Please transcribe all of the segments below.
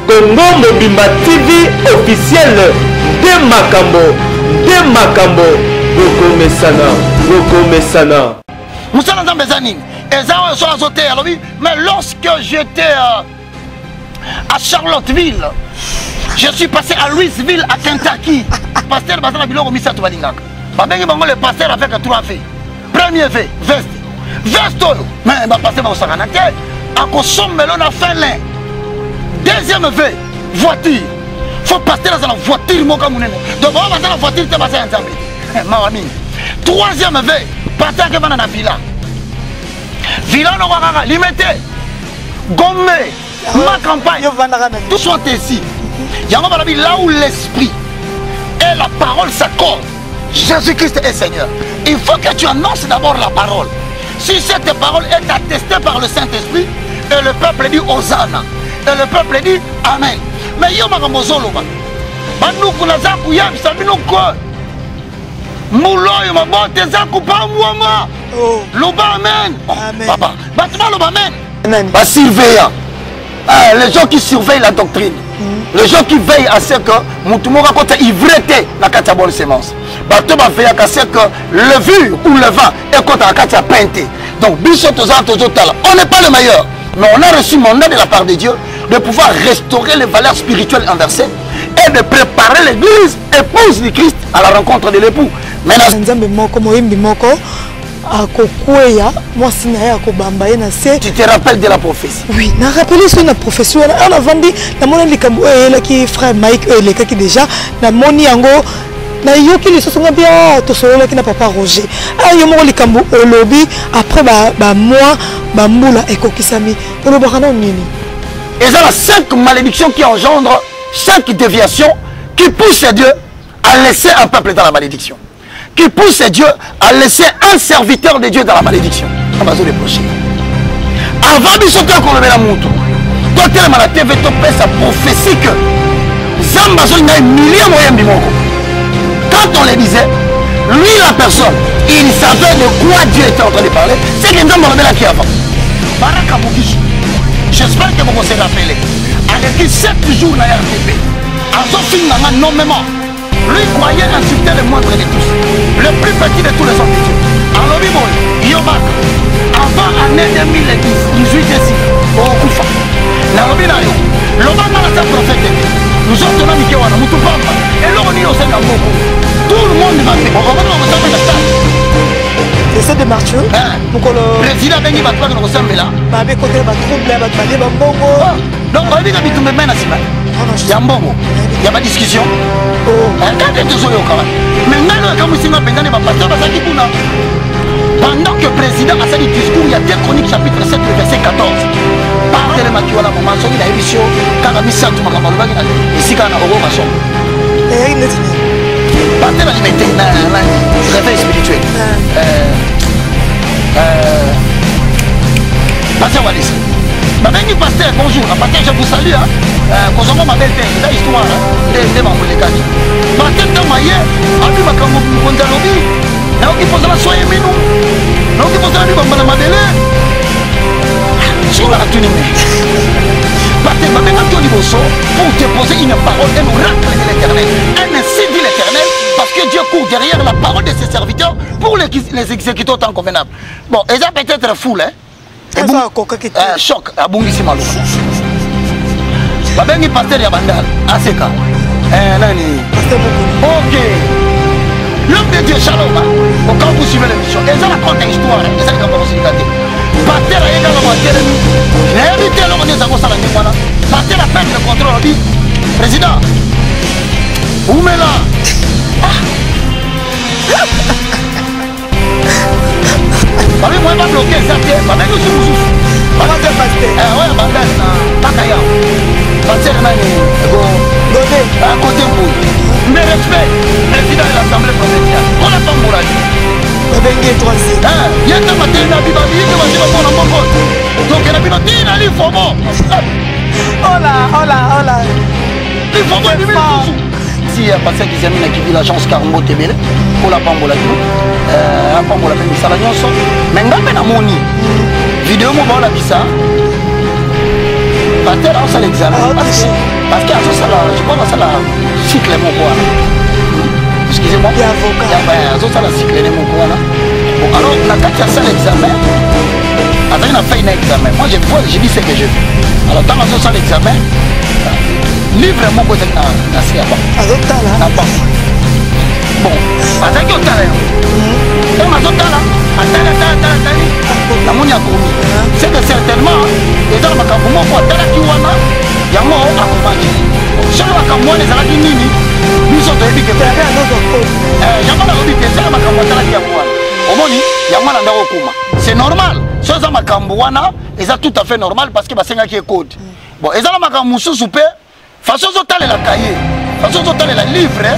Congo Mobimba TV officiel de Makambo Goko Mesana Moussala Zambezani mais lorsque j'étais à Charlottesville, je suis passé à Louisville à Kentucky. Pasteur Bazana Biloko Misa Tubalingaka. Babengi bango le pasteur avec 3 V. Premier V, veste. Veste, mais pasteur va au Saranate. À Kosombelo na Finlin. Deuxième V, voiture. Faut passer dans la voiture, mon camounene. Donc, on va dans la voiture, tu vas passer ensemble. Maramine. Troisième V, pasteur qui va dans la villa. Villa, on va limiter. Gomme, ma campagne. Tout soit ici. Il y a là où l'esprit et la parole s'accordent. Jésus-Christ est Seigneur. Il faut que tu annonces d'abord la parole. Si cette parole est attestée par le Saint-Esprit, et le peuple dit Hosanna, et le peuple dit Amen. Mais yo makamozolo ba. Banuku na zaku ya bisabino ko. Muloyo mabote zaku pa mwama. Loba amen. Papa, batuma loba amen. Ba surveillant. Les gens qui surveillent la doctrine. Les gens qui veillent à ce que Moutoumora côté ivreté la katia bonne sémence. Bato ba veille à ce que le vu ou le vent est contre la katia peinté. Donc biso toza tozotala. On n'est pas le meilleur. Mais on a reçu mandat de la part de Dieu de pouvoir restaurer les valeurs spirituelles inversées et de préparer l'église, épouse du Christ, à la rencontre de l'époux. Tu te rappelles de la prophétie? Oui, je me rappelle sur la prophétie. On a vendu la frère Mike, qui déjà, na moni yango. Na yoki les choses bien to solo qui n'a papa Roger ayo mo likambo lobby après ba moi ba mbula ekokisami to bakana nini et ça la 5 malédictions qui engendrent chaque déviation qui pousse Dieu à laisser un peuple dans la malédiction, qui pousse Dieu à laisser un serviteur de Dieu dans la malédiction. On va se reprocher avant de sauter qu'on le met la montre toi tellement la TV to pèse sa prophétie que Zambazo n'a milliers moyens bimoko. Quand on les disait, lui la personne, il savait de quoi Dieu était en train de parler. C'est que nous avons là qui avant. Baraka Moukishu, j'espère que vous vous rappelez. Avec 7 jours dans la RTP, à son film nommément, lui croyait insulter le moindre de tous, le plus petit de tous les hommes de Dieu. Alors il Yomak, avant l'année 2018 ici, au Koufa, le prophète, nous sommes dans la Mikewana, nous sommes pas, et l'on est au Sénat. Tout le monde va faire. C'est de Martiaux. Le président Bengi va pas nous ressembler là. Avec côté va troubler, va parler, va bongo. Donc on dit que tu me mets à Sima. Il y a un bongo. Il y a pas de discussion. Quand tu es toujours au Kama. Mais maintenant, quand vous signez Bengi, va passer à Basaki Kuna. Pendant que le président a fait le discours, il y a 2 Chroniques chapitre 7, verset 14. Parle de Makiwala, mon maçon, il a émission. Quand on a mis ça, tout le monde va ici, quand on a un maçon. Partez la liberté, réveil spirituel. Pasteur Wallis. Ma belle pasteur, bonjour. Pasteur, je vous salue. Quand ma belle père, c'est l'histoire de ma molécule. Pasteur Tamaye, abi makambo kondalobi. Na oki posala soye minu. Na oki posala ni bambala madele. Sur la tunime. Pasteur, ma belle Anthony Bosso, pour déposer une parole et nous racler de l'éternel. Ainsi dit l'éternel. Parce que Dieu court derrière la parole de ses serviteurs pour les exécuter autant convenable. Bon, et ça peut être fou, hein? Choc, à Bungisi Malou. Babengi pasteur Yabandal, ACK. Nani? Ok. L'homme de Dieu, Shalom, quand vous suivez l'émission, et ça raconte une histoire, et ça raconte une histoire. Pasteur a également monté, il a invité l'homme des Agos à la Nimana. Pasteur a perdu le contrôle, dit, président, où met là? Parce que moi, je vais bloquer ça. Je vais nous soumettre. Ouais, bandage. Bakaya. Pasteur Nani. Godé. Côté Mbou. Mais respect. Président de l'Assemblée provinciale. On n'a pas mouradu. Bengue troisième. Il y a un matin, il y a un biba, il y a un biba, donc il y a un biba, il y a un biba, Hola. Il faut voir du biba. Si pasteur qui s'est mis à l'agence Carmbo Tebele, pour la Pambola, la Pambola, ça va bien ensemble. Mais on a moni. Vidéo, on va la bisa. Pasteur, on s'en examine. parce que je crois que ça la cycle mon quoi. Excusez-moi. Il y a avocat. Ça la cycle mon quoi là. Bon alors la carte ça l'examen. Attends, on a fait un examen. Moi j'ai dit ce que je veux. Alors dans ça l'examen, livre mon côté na c'est pas. Azotala. Bon, attends que tu as là. C'est que certainement, les gens makambo ko tala ki wana yango akomaji. Solo makambo les ala nini biso to ebike pe yango na obi pesa makambo tala ki yango wana. Omoni yango na ndako kuma. C'est normal. Soza makambo wana eza tout à fait normal parce que basenga ki code. Bon, eza na makambo mususu pe façon zo tala la cahier, façon zo tala la livre,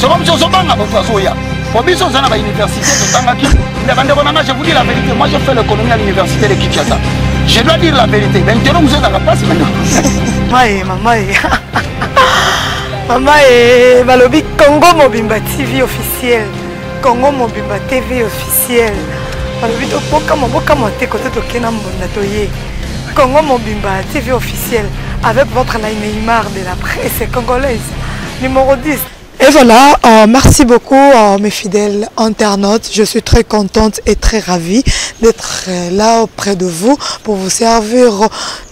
c'est comme si on banga boto azoya. Pour biso on a l'université de Tangaki. Je vous dis la vérité, moi j'ai fait l'économie à l'université de Kinshasa. Je dois dire la vérité. Maintenant vous êtes à la place maintenant. Maman et Balobi Congo Mobimba TV officiel. Congo Mobimba TV officiel. Balobi to poka moboka monte côté to kena mbonda toye. Congo Mobimba TV officiel avec votre Neymar de la presse congolaise. Numéro 10. Et voilà, merci beaucoup mes fidèles internautes. Je suis très contente et très ravie d'être là auprès de vous pour vous servir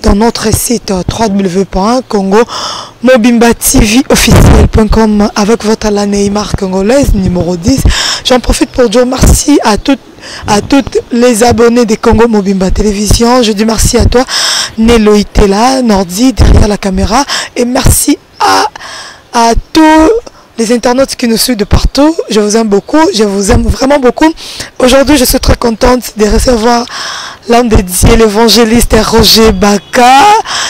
dans notre site www.congo-mobimba-tv-officiel.com avec votre Neymar congolaise numéro 10. J'en profite pour dire merci à toutes les abonnés des Congo Mobimba Télévision. Je dis merci à toi, Nelo Itela, Nordi, derrière la caméra. Et merci à tous les internautes qui nous suivent de partout. Je vous aime beaucoup, je vous aime vraiment beaucoup. Aujourd'hui, je suis très contente de recevoir l'homme dédié, l'évangéliste Roger Baka.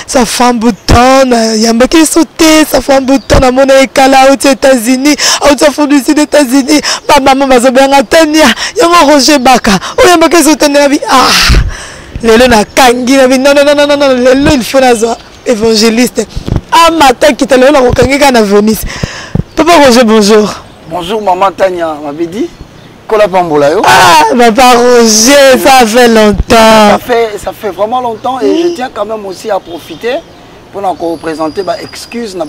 Sa femme boutonne, il y a un mec qui est sauté, sa femme boutonne à mon écala aux États-Unis, aux États-Unis. Ma maman m'a bien entendu. Il y a mon Roger Baka. Oh, il y a un mec qui est sauté dans la vie. Ah, Lélo n'a kangi la vie. Non, Lélo il faut la évangéliste. Ah, matin qui t'a Lélo n'a kangi qu'à Venise. Papa Roger, bonjour. Bonjour maman Tania, m'avait dit. Kola Pambolayo. Ah, papa Roger, ça fait longtemps. Ça fait vraiment longtemps et je tiens quand même aussi à profiter pour encore présenter ma excuse. Au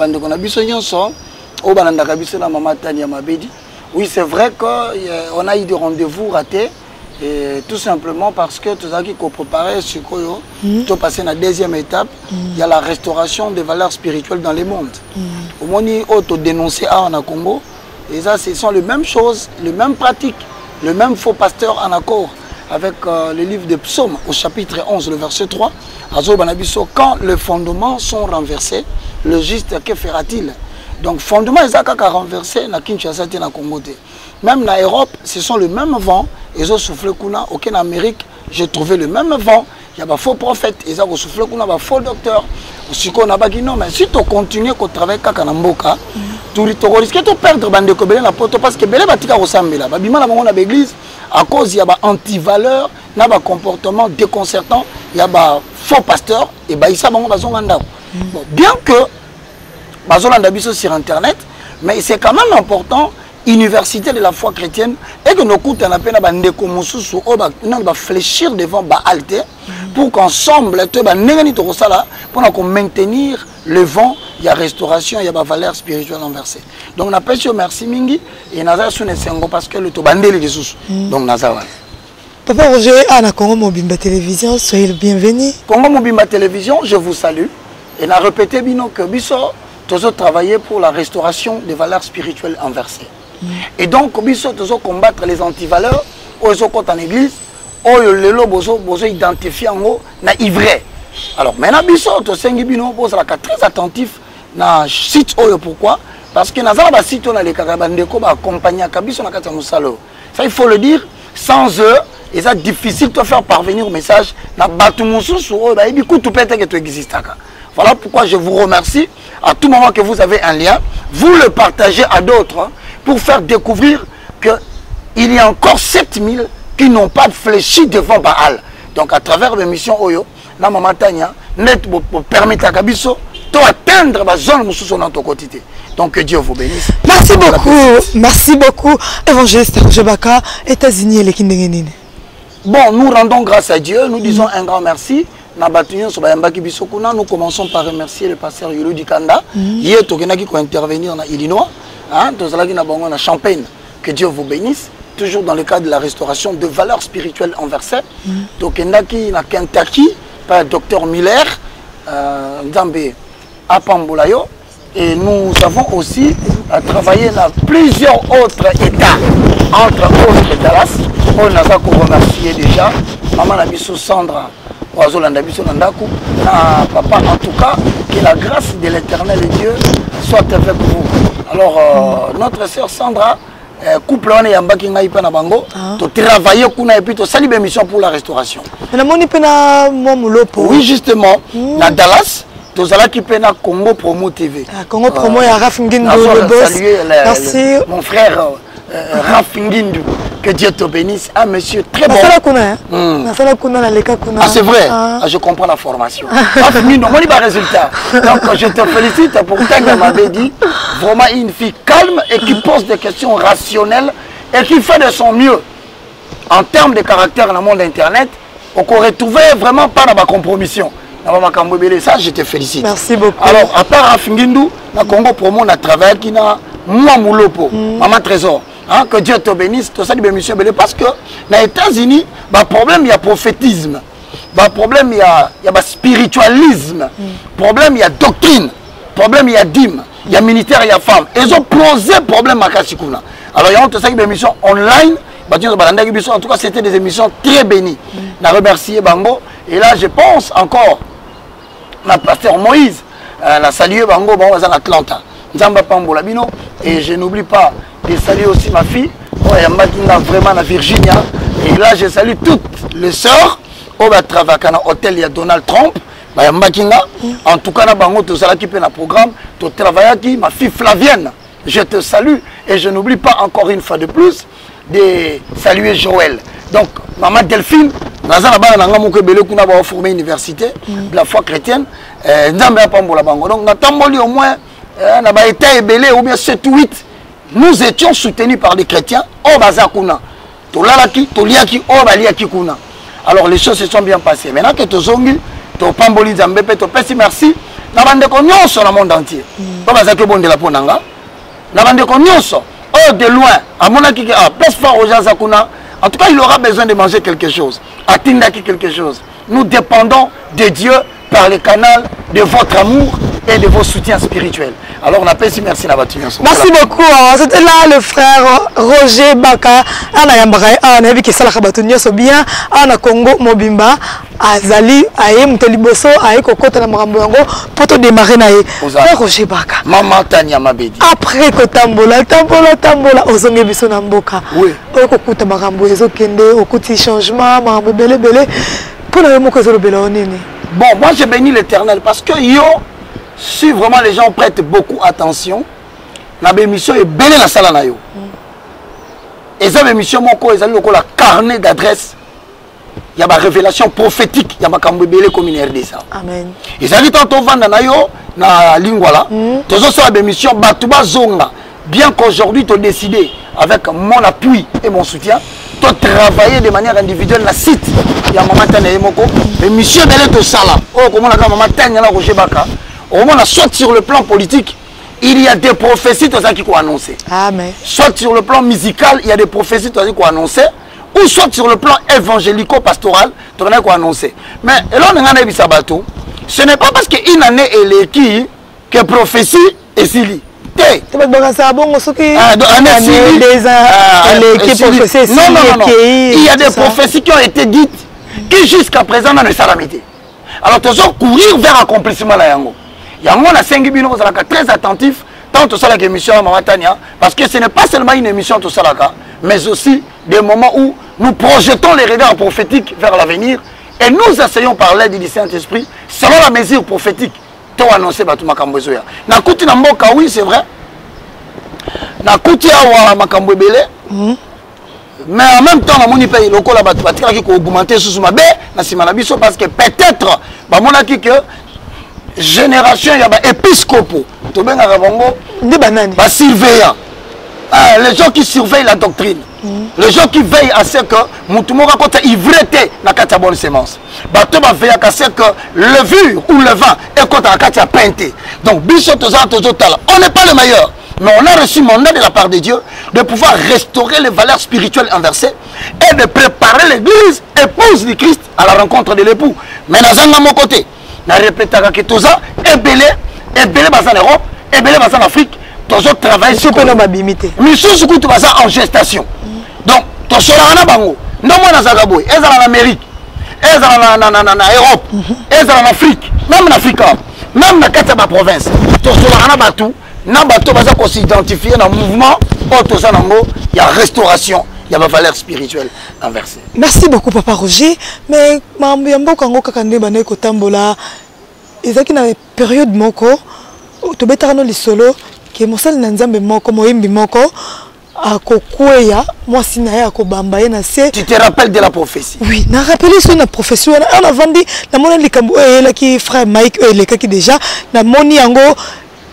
maman Tania m'avait dit. Oui, c'est vrai qu'on a eu des rendez-vous ratés. Et tout simplement parce que tout ça qui est préparé sur Koyo, tout passer dans la deuxième étape, il y a la restauration des valeurs spirituelles dans le monde. Au moment où on dénoncé en Congo, et ça, ce sont les mêmes choses, les mêmes pratiques, le même faux pasteur en accord avec le livre des psaumes au chapitre 11, le verset 3. Quand les fondements sont renversés, le juste, que fera-t-il? Donc, fondement, ils ont renversé dans Kinshasa et dans Congo. Même en Europe, ce sont le même vent. Ils ont soufflé en Amérique, j'ai trouvé le même vent. Il y a des faux prophètes, ils ont soufflé des faux docteurs. Si on a dit non, mais si tu continues à travailler comme Kanamboka, tu risques de perdre la poto parce que les gens ressemblent là. L'église, à cause il y a des antivaleurs, il y a des comportements déconcertants, il y a des faux pasteurs, et bien bien que ils sur internet, mais c'est quand même important. Université de la foi chrétienne et que nos coûts on fléchir devant Baal pour qu'ensemble pour maintenir le vent, il y a restauration, il y a valeur spirituelle inversée. Donc on appelle sur merci mingi et Nazar sur parce que le tobandé les sous. Donc Nazar. Papa Roger à la Congo Mobimba Télévision, soyez le bienvenu. Congo Mobimba Télévision, je vous salue et n'a répété bino que biso tous travailler pour la restauration des valeurs spirituelles inversées. Et donc, nous devons combattre les antivaleurs, nous sommes en église, nous devons identifier les ivrés. Alors, maintenant, nous sommes très attentifs à ce site. Pourquoi? Parce que nous avons un site qui accompagné ça, il faut le dire, sans eux, c'est difficile de faire parvenir le message. Voilà pourquoi je vous remercie. À tout moment que vous avez un lien, vous le partagez à d'autres. Pour faire découvrir qu'il y a encore 7000 qui n'ont pas fléchi devant Baal. Donc à travers l'émission Oyo, la maman Tania, net pour permettre à Kabiso d'atteindre la zone où sont dans ton quotidien. Donc que Dieu vous bénisse. Merci beaucoup. Évangéliste Roger Baka, États-Unis et les Kindengenine. Bon, nous rendons grâce à Dieu, nous disons un grand merci. Nous commençons par remercier le pasteur Yolo Dikanda. Hier, tu as intervenir en Illinois. Tu as Champagne. Que Dieu vous bénisse. Toujours dans le cadre de la restauration de valeurs spirituelles en verset. Donc, il y a Kentucky, par Dr Miller, Nzambe Apambolayo. Et nous avons aussi travaillé dans plusieurs autres États, entre autres Dallas. On a remercié déjà Maman Nabiso Sandra, Oazolanda Biso Nandaku, papa, en tout cas, que la grâce de l'Éternel et Dieu soit avec vous. Alors, notre sœur Sandra, couple on est en Bakinga Ipana Bango, tu travailles et puis tu salues une mission pour la restauration. Oui, justement, dans Dallas. Tozala qui peine à Congo Promo TV. Congo Promo et Raph Ngindu, le boss. Merci. Mon frère Raph Ngindu. Que Dieu te bénisse. Ah, monsieur, très bon. Ah, c'est vrai. Ah, je comprends la formation. Raph Ngindu, on a résultat. Donc, je te félicite pour ce que tu m'avais dit. Vraiment une fille calme et qui pose des questions rationnelles et qui fait de son mieux. En termes de caractère dans le monde Internet, on aurait trouvé vraiment pas dans ma compromission. Ça, je te félicite. Merci beaucoup. Alors, à part Afingindu, dans Congo Promo, on a travaillé qui n'a moi Moulopo, Maman Trésor. Que Dieu te bénisse, tout ça, parce que dans les États-Unis, le problème, il y a prophétisme. Le problème, il y a spiritualisme. Le problème, il y a doctrine. Le problème, il y a dîme. Il y a militaire, il y a femme. Ils ont posé le problème à Kassikuna. Alors, il y a tout ça, des émissions online. En tout cas, c'était des émissions très bénies. On a remercié Bango. Et là, je pense encore. Le pasteur Moïse, la salué Bango, en Atlanta. Et je n'oublie pas de saluer aussi ma fille, vraiment à Virginia. Et là, je salue toutes les sœurs qui travaillent dans l'hôtel de Donald Trump. En tout cas, Bango, tout ça qui peut dans le programme, tu travailles avec ma fille Flavienne. Je te salue et je n'oublie pas encore une fois de plus de saluer Joël. Donc, maman Delphine, nous avons formé une université de la foi chrétienne. Donc, nous avons au moins ou bien 7 ou 8. Nous étions soutenus par des chrétiens. Alors, les choses se sont bien passées. Maintenant que tu as zongi, tu as pamboli Zambé, tu as merci. Nous avons sur le monde entier. Nous avons de la ponanga. Nous avons de loin, à mon avis, place fort aux gens Zakuna. En tout cas, il aura besoin de manger quelque chose. Atindaki quelque chose. Nous dépendons de Dieu par le canal de votre amour et de vos soutiens spirituels. Alors, on appelle ici merci Nabatunion. Merci beaucoup. C'était là le frère Roger Baka. On a vu que ça l'a bien. On a Congo Mobimba. Azali, Aye Mteliboso, Aye Kokota na Maramboyango, pour te démarrer nae. Frère Roger Baka. Maman Tania Mabedi. Après que tambola, ozonge biso na mboka. Oui. Okuta Marambo, ezokende, okuti changement, Marambo belé. Pour la moko ezolobela onene. Bon, moi je bénis l'Éternel parce que si vraiment les gens prêtent beaucoup attention, la émission est belle la salle na yo. Et cette émission moko ezali lokola carnet d'adresse. Il y a ma révélation prophétique, il y a ma kambébélé comme une RD ça. Amen. Et ça dit tantôt vanda na yo na lingwala. Toujours sur la émission Batuba Zonga. Bien qu'aujourd'hui tu as décidé avec mon appui et mon soutien, tu as travaillé de manière individuelle na site. Il y a maman Tane Moko. Mais monsieur Belé to sala. Oh comment la maman Tane na Roger Baka. Au moins soit sur le plan politique, il y a des prophéties tout ça qui ont annoncé. Amen. Soit sur le plan musical, il y a des prophéties tout ça qui ont annoncé. Ou soit sur le plan évangélico-pastoral, tu as annoncé. Mais là, ce n'est pas parce qu'une année est qui que prophétie est sili. Non. Il y a des prophéties qui ont été dites qui jusqu'à présent ne sont pas. Alors, tu dois courir vers l'accomplissement. Il y a un 5 minutes, très attentif. Tant que ça, l'émission Maman Tania, parce que ce n'est pas seulement une émission tout ça, mais aussi des moments où nous projetons les regards prophétiques vers l'avenir et nous essayons par l'aide du Saint-Esprit, selon la mesure prophétique, de annoncer Batuma Kambozoya. Nakuti Namboka, oui, c'est vrai. Nakuti Awa Makambobele. Mais en même temps, on a pays local qui ont augmenté sous ma baie, parce que peut-être, que génération, il y a des épiscopaux, surveillants. les gens qui surveillent la doctrine, les gens qui veillent à ce que Moutoumora quand ivreté na katia bonne semence. Bato ba veille à ce que levure ou le vin est quand la katia peinté. Donc on n'est pas le meilleur, mais on a reçu mandat de la part de Dieu de pouvoir restaurer les valeurs spirituelles inversées et de préparer l'église épouse du Christ à la rencontre de l'époux. Mais dans mon côté, na répéter que tout ça est belé en Europe, est belé en Afrique. Toujours travailler sur le babimité. Mais ce que tu vas en gestation. Donc, tu seras en Bango. Non, moi, dans Zagaboy, ils sont en Amérique, ils sont en Europe, ils sont en Afrique, même en Afrique, même dans la province. Tu seras en Batou, dans Batou, tu vas s'identifier dans le mouvement, il y a restauration, il y a ma valeur spirituelle inversée. Merci beaucoup, Papa Roger. Mais, je suis Kango Kakande Bane Kotambola, ils ont une période moko, tu as les solo. Que mosali na nzambe moko moyembi moko akokweya mwasi na ye akobamba ye na se. Tu te rappelles de la prophétie? Oui, na rappelé sur la prophétie on a vendu na mona likambo elaki frère Mike elekaki déjà na moni yango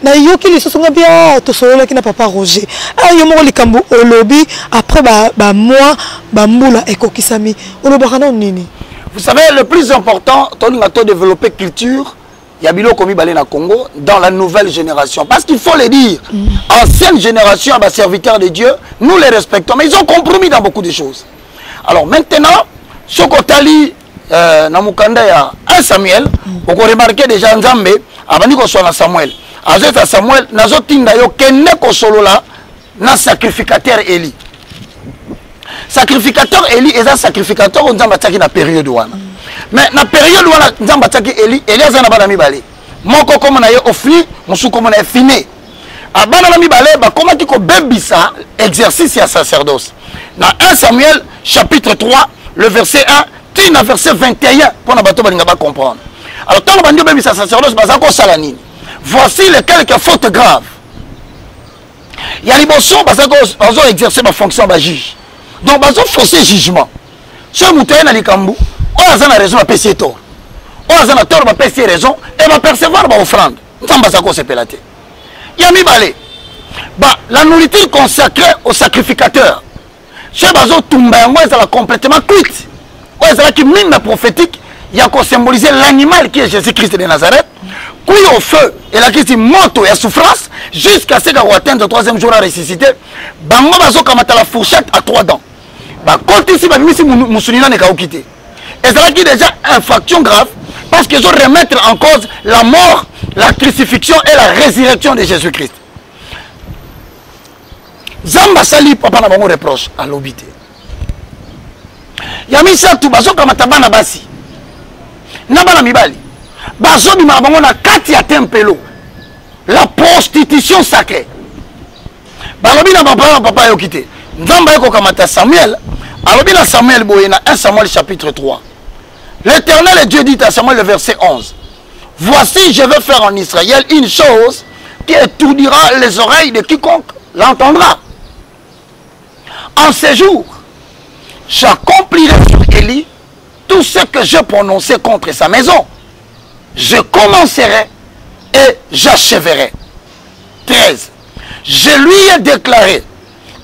na yoki lisoso ngabia to solo ki na Papa Roger ayo moko likambo olobi après ba mois ba mbula ekokisami olobaka nini? Vous savez, le plus important on a développé culture. Il y a Bilo Komi Balé na Congo dans la nouvelle génération. Parce qu'il faut le dire, ancienne génération, serviteurs de Dieu, nous les respectons, mais ils ont compromis dans beaucoup de choses. Alors maintenant, ce Kotali, Namukanda, il y a un Samuel, on a remarqué déjà Nzambe, avant qu'on soit Samuel. À Samuel, nazo tinda yo kenne ko solo là, na sacrificateur Eli. Sacrificateur Eli est un sacrificateur on Nzamba taki na période wana. Mais na période où Nzamba taki Eli a na bana mibale. Moko comme na ye ofli, musu comme na fini. Abana na mibale ba comment ki ko bebisa exercice ya sacerdoce. Na 1 Samuel chapitre 3, le verset 1, tina verset 21 pour na bato balinga ba comprendre. Alors tant bandi bebisa sacerdoce bazako sala nini? Voici les quelques fautes graves. Il y a les bons bazako exercer ma fonction ba juge. Donc bazo forcer jugement. Ce mouté na likambu on a raison à payer tort. On a tort à payer raison et va percevoir ma offrande. Il y a mis balé. La nourriture consacrée au sacrificateur. Chez Bazo Tumbango, elle est complètement cuite. Elle est qui mine prophétique. Il y a qu'on symboliser l'animal qui est Jésus-Christ de Nazareth. Cuit au feu et la qui est morte et à souffrance jusqu'à ce qu'on atteigne le 3e jour à ressusciter. Bango Bazo kamata la fourchette à 3 dents. Quand ici, Moussoulina n'est qu'à quitter. Et c'est là qu'il y a déjà une infraction grave parce qu'ils ont remettre en cause la mort, la crucifixion et la résurrection de Jésus-Christ. Zamba Sali, papa n'a pas de reproche à l'obité. Yamisa tout bazo kamatabana basi. Nabana mibali. Bazo bima bango kati ya tempelo. La prostitution sacrée. Balobi na papa yo kité. Nzamba yako kamata Samuel. Alobi na Samuel boyena 1 Samuel chapitre 3. L'Éternel Dieu dit à Samuel le verset 11. Voici je vais faire en Israël une chose qui étourdira les oreilles de quiconque l'entendra. En ces jours, j'accomplirai sur Élie tout ce que je prononçais contre sa maison. Je commencerai et j'achèverai. 13. Je lui ai déclaré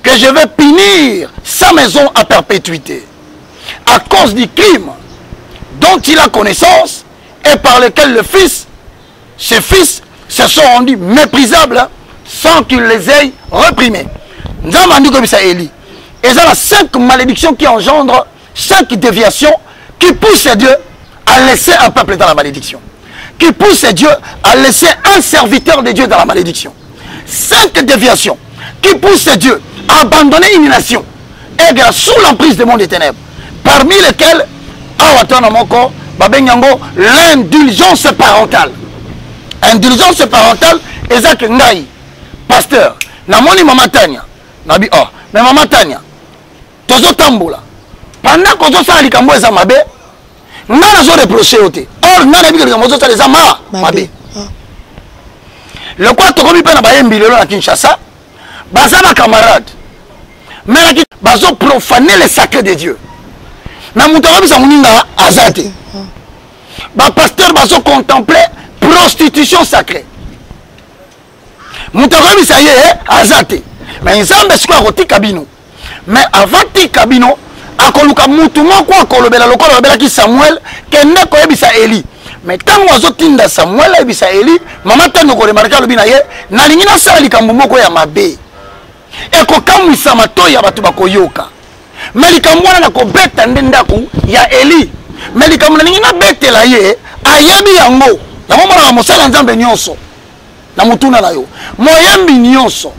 que je vais punir sa maison à perpétuité à cause du crime dont il a connaissance et par lequel ses fils se sont rendus méprisables sans qu'il les ait reprimés. Nous avons dit comme ça Élie. Et il y a 5 malédictions qui engendrent 5 déviations qui poussent Dieu à laisser un peuple dans la malédiction. Qui poussent Dieu à laisser un serviteur de Dieu dans la malédiction. 5 déviations qui poussent Dieu à abandonner une nation et sous l'emprise du monde des ténèbres. Parmi lesquelles, l'indulgence parentale. Indulgence parentale, et ça que Ngaï, pasteur, Namoni Mama Tania, Nabi, oh, mais Mama Tania, Tozo Tamboula, pendant qu'on a ça, les Cambo et Zamabe, n'a pas reproché au thé. Or, n'a pas dit que les Cambo et Zamabe. Le quoi, tu as mis à Bayembilero à Kinshasa, Bazana camarade, mais qui bazo profaner les sacrés de Dieu. Na mutarabi sa muninga azate. Ba pasteur bazo contempler prostitution sacrée. Mutarabi sa yé azate. mais nzambe siko akotika bino mais avant tika bino akoluka mutu moko akolobela lokola lobelaki Samuel kende koyebisa Eli mais tango azotinda Samuel ayebisa Eli mama tando koremarka alobi na ye nalingi nasala likambo moko ya mabe ekokamwisa matoi ya bato bakoyoka mais likambo wana nakobeta nde ndako ya Eli mais likambo nalingi nabetela ye ayebi yango yango monaka mosala nzambe nyonso na mutuna na yo moyembi nyonso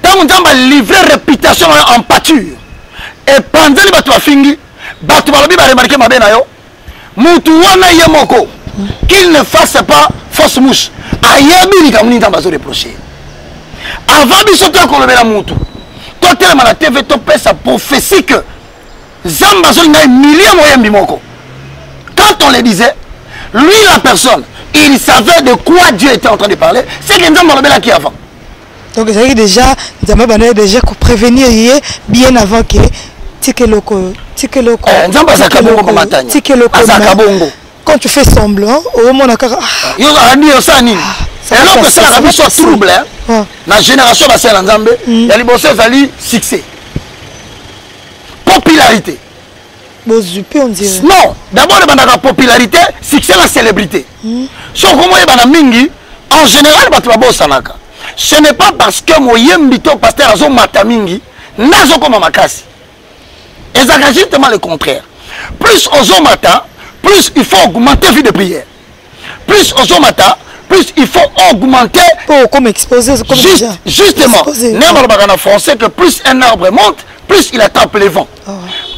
tango nzambe livre réputation en pâture epanzeli bato bafingi bato balobi baremarke mabe na yo mutu wana ye moko qu'il ne fasse pas fausse mouche ayebi likambo nini nzambe azoreproche avant biso tokolobela mutu totelema na TV topesa prophétie que nzambe azolinga emilie moyembi moko quand on le disait lui la personne il savait de quoi Dieu était en train de parler c'est que nzambe alobelaki avant. Donc c'est déjà nzambe bana déjà ko prévenir bien avant que tikeloko nzambe azaka bongo ko matanya azaka bongo quand tu fais semblant au monde akara yo ani osani alors que ça la biso trouble na génération basela nzambe ya liboso ezali succès popularité on dirait. Non, d'abord la popularité, succès la célébrité. So comme bana mingi en général bato sanaka. Ce n'est pas parce que moyembito pasteur azo mata mingi nazo comme makasi. Et ça justement le contraire. Plus ozo mata, plus il faut augmenter vie de prière. Plus ozo mata, plus il faut augmenter comme exposer comme justement. N'importe en français que plus un arbre monte, plus il attrape les vents.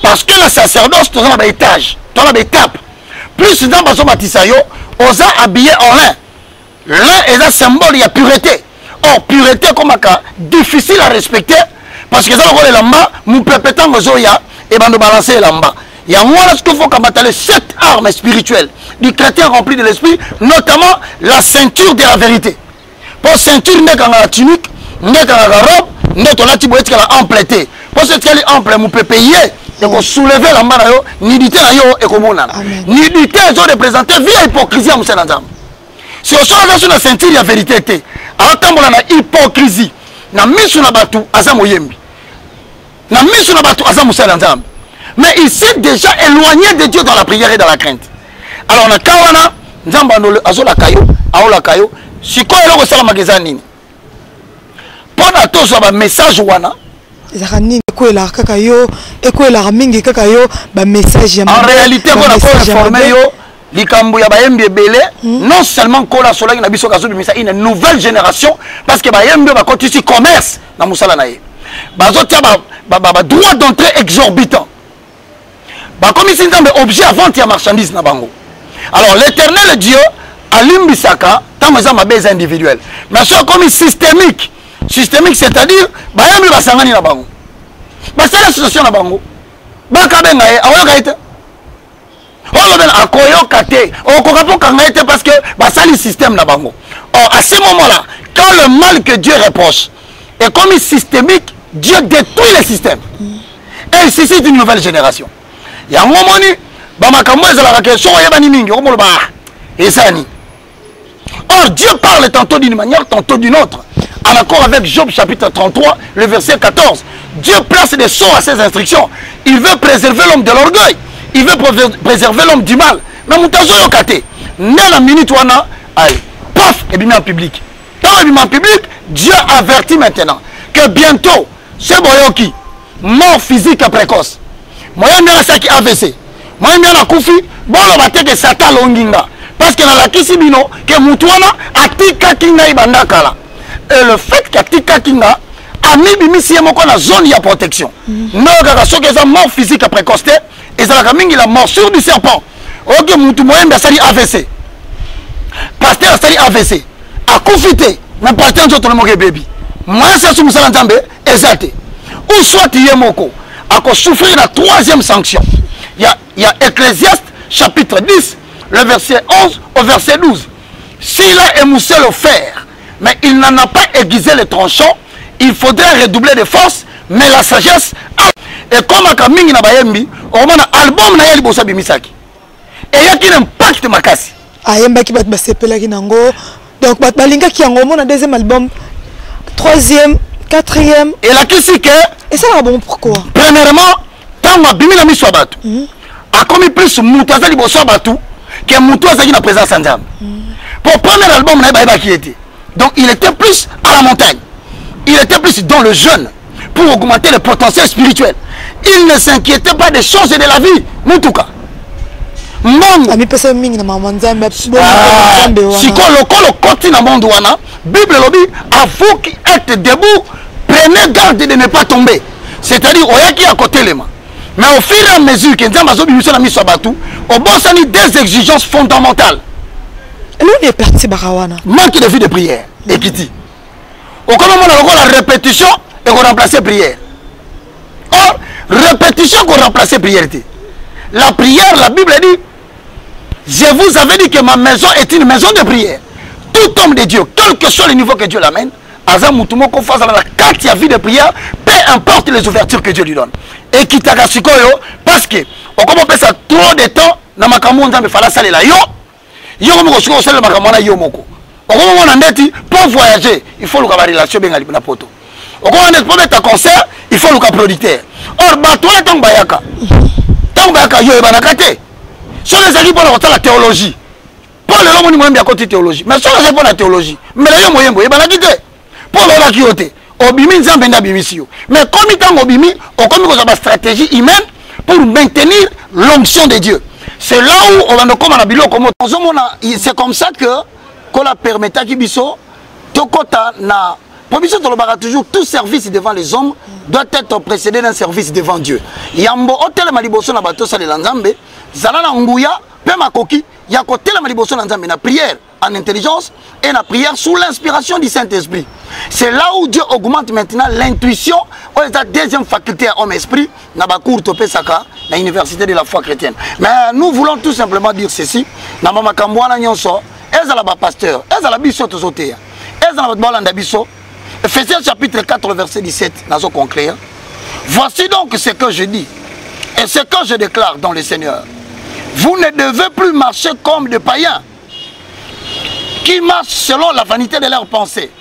Parce que le sacerdoce, tu as un étage, tu as une étape. Plus dans le bâtiment, on a habillé en lin. Lin est un symbole de pureté. Or, pureté, comme difficile à respecter, parce que ça, on a lamba, nous perpétons nos oya et on balancer lamba. Il y a moi, ce qu'il faut combattre les 7 armes spirituelles du chrétien rempli de l'esprit, notamment la ceinture de la vérité. Pour ceinture, n'est qu'à la tunique, n'est qu'à la robe, n'est qu'à la tibouette, qu'à la emplété. Pour cette qu'elle est ample, vous pouvez payer. Et qu'on soulever la main, nudité et comme on a. Nudité, ils ont représenté via hypocrisie à Moussa Nzam. Si on change sur la ceinture, il y a vérité. Alors, quand on a hypocrisie, na mis sur la batou, Azam Oyembi. Na mis sur la batou, Azam Moussa Nzam. Mais il s'est déjà éloigné de Dieu dans la prière et dans la crainte. Alors, on a Kawana, Nzamba Azo la Kayo, Aola Kayo, si quoi est le salam magazine. Pendant tout ça, message Wana. En réalité, on a informé likambo ya bayembi ebele non seulement kola sola na biso kazo bimisa une nouvelle génération parce que bayembi ba kotisi commerce na musala na ye bazotia ba droit d'entrée exorbitant ba komisi nzambe objet à vente ya marchandise na bango. Alors l'Éternel Dieu alimbisaka tant za mabeza individuel mais so comme systémique c'est-à-dire bayembi basangani na bango basala situation na bango bakabenga ye awoka ite on akoyoka te okoka ngete parce que basali système na bango. Or à ce moment-là quand le mal que Dieu reproche est comme systémique, Dieu détruit le système et il suscite une nouvelle génération. Il y a un moment ba makambo ezala ka so yebani mingi okomolo ba esani. Or Dieu parle tantôt d'une manière tantôt d'une autre. En accord avec Job chapitre 33 le verset 14, Dieu place des sceaux à ses instructions. Il veut préserver l'homme de l'orgueil. Il veut préserver l'homme du mal. Mais Moutazo Yokate, dans la minute où on a, paf, et bien en public. Dans le public, Dieu avertit maintenant que bientôt, ce boyoki, mort physique précoce, moi je suis ça qui AVC, moi je suis Koufi, bon on va dire que Satan longinga. Parce que dans la Kisibino, que Moutouana a tika kinga ibanda kala. Et le fait que tika kinga, a mis bimisi yemoko na zone de protection. Non, parce que ça mort physique précoce. Et ça a la morsure du serpent. Ok, Moutou Moyen a sali AVC. Pasteur a sali AVC. A confité. Mais pasteur n'a pas de bébé. Moi, c'est ce que je suis exact. Ou soit il y a moko. A souffrir la troisième sanction. Il y a Ecclésiaste chapitre 10, le verset 11 au verset 12. S'il a émoussé le fer, mais il n'en a pas aiguisé les tronçons, il faudrait redoubler de force, mais la sagesse a. Et comme à Kamingi na Bayembi, on a un album na yeli bosa bimisaki. Et il y a qui impact makasi. Ayemba qui bat basepela ki nango. Donc bat balinga ki yango mon deuxième album, troisième, quatrième. Et la question que. Et ça va bon pourquoi? Premièrement, tant que bimi na miso abatu. A commis plus mutu azali boso abatu que mutu azali na présence en Nzambe. Pour premier album na ba qui était. Donc il était plus à la montagne. Il était plus dans le jeûne pour augmenter le potentiel spirituel. Il ne s'inquiétait pas des choses de la vie. Mutuka. Monde. Ami pesa mingi na mama Nzambe. Siko lokolo koti na monde wana. Bible lobby, à vous qui êtes debout, prenez garde de ne pas tomber. C'est-à-dire, on y a qui à côté les mains. Mais au fur et à mesure que Nzambe azo bimisho na miso abatu, au bon sens des exigences fondamentales. Et là on est parti barawana. Manque de vie de prière. Et qui dit. Au moment où la répétition et qu'on remplace prière. Or, répétition qu'on remplace prière. La prière, la Bible dit, je vous avais dit que ma maison est une maison de prière. Tout homme de Dieu, quel que soit le niveau que Dieu l'amène, Azamoutoumoko fasse la carte à vie de prière, peu importe les ouvertures que Dieu lui donne. Et qui t'a gassé parce que, on commence ça trop de temps, dans ma camonde, mais fallait saler là. Yo, moko siko sale makamona yo moko. Au moment où on est pour voyager, il faut le relation bien à poto. Au moment où on est pour mettre un concert, il faut le producteur. Or, toi, tant bayaka. Tant bayaka yo ebanakate. Sur les amis pour la théologie. Pour le moment où on est à côté théologie. Mais sur les amis pour la théologie. Mais là, il y a moyen ebanakite. Pour le kiote. Obimi nzambe na bimisio. Mais comme il t'a obimi, on commence à une stratégie humaine pour maintenir l'onction de Dieu. C'est là où on va nous comme c'est comme ça que qu'on la permet à Kibiso, Tokota na Promission de toujours tout service devant les hommes doit être précédé d'un service devant Dieu. Yambo hotel maliboso na bato sale lanzambe, zalana nguya pe makoki ya côté la maliboso lanzambe na prière en intelligence et la prière sous l'inspiration du Saint-Esprit. C'est là où Dieu augmente maintenant l'intuition, la deuxième faculté à homme-esprit, na bakour topé saka, la université de la foi chrétienne. Mais nous voulons tout simplement dire ceci, na mama kambwana nyonso, ezala ba pasteur, ezala biso tozotea, ezala ba landa biso. Ephésiens chapitre 4 verset 17, nazo conclure. Voici donc ce que je dis et ce que je déclare dans le Seigneur. Vous ne devez plus marcher comme des païens qui marchent selon la vanité de leurs pensées.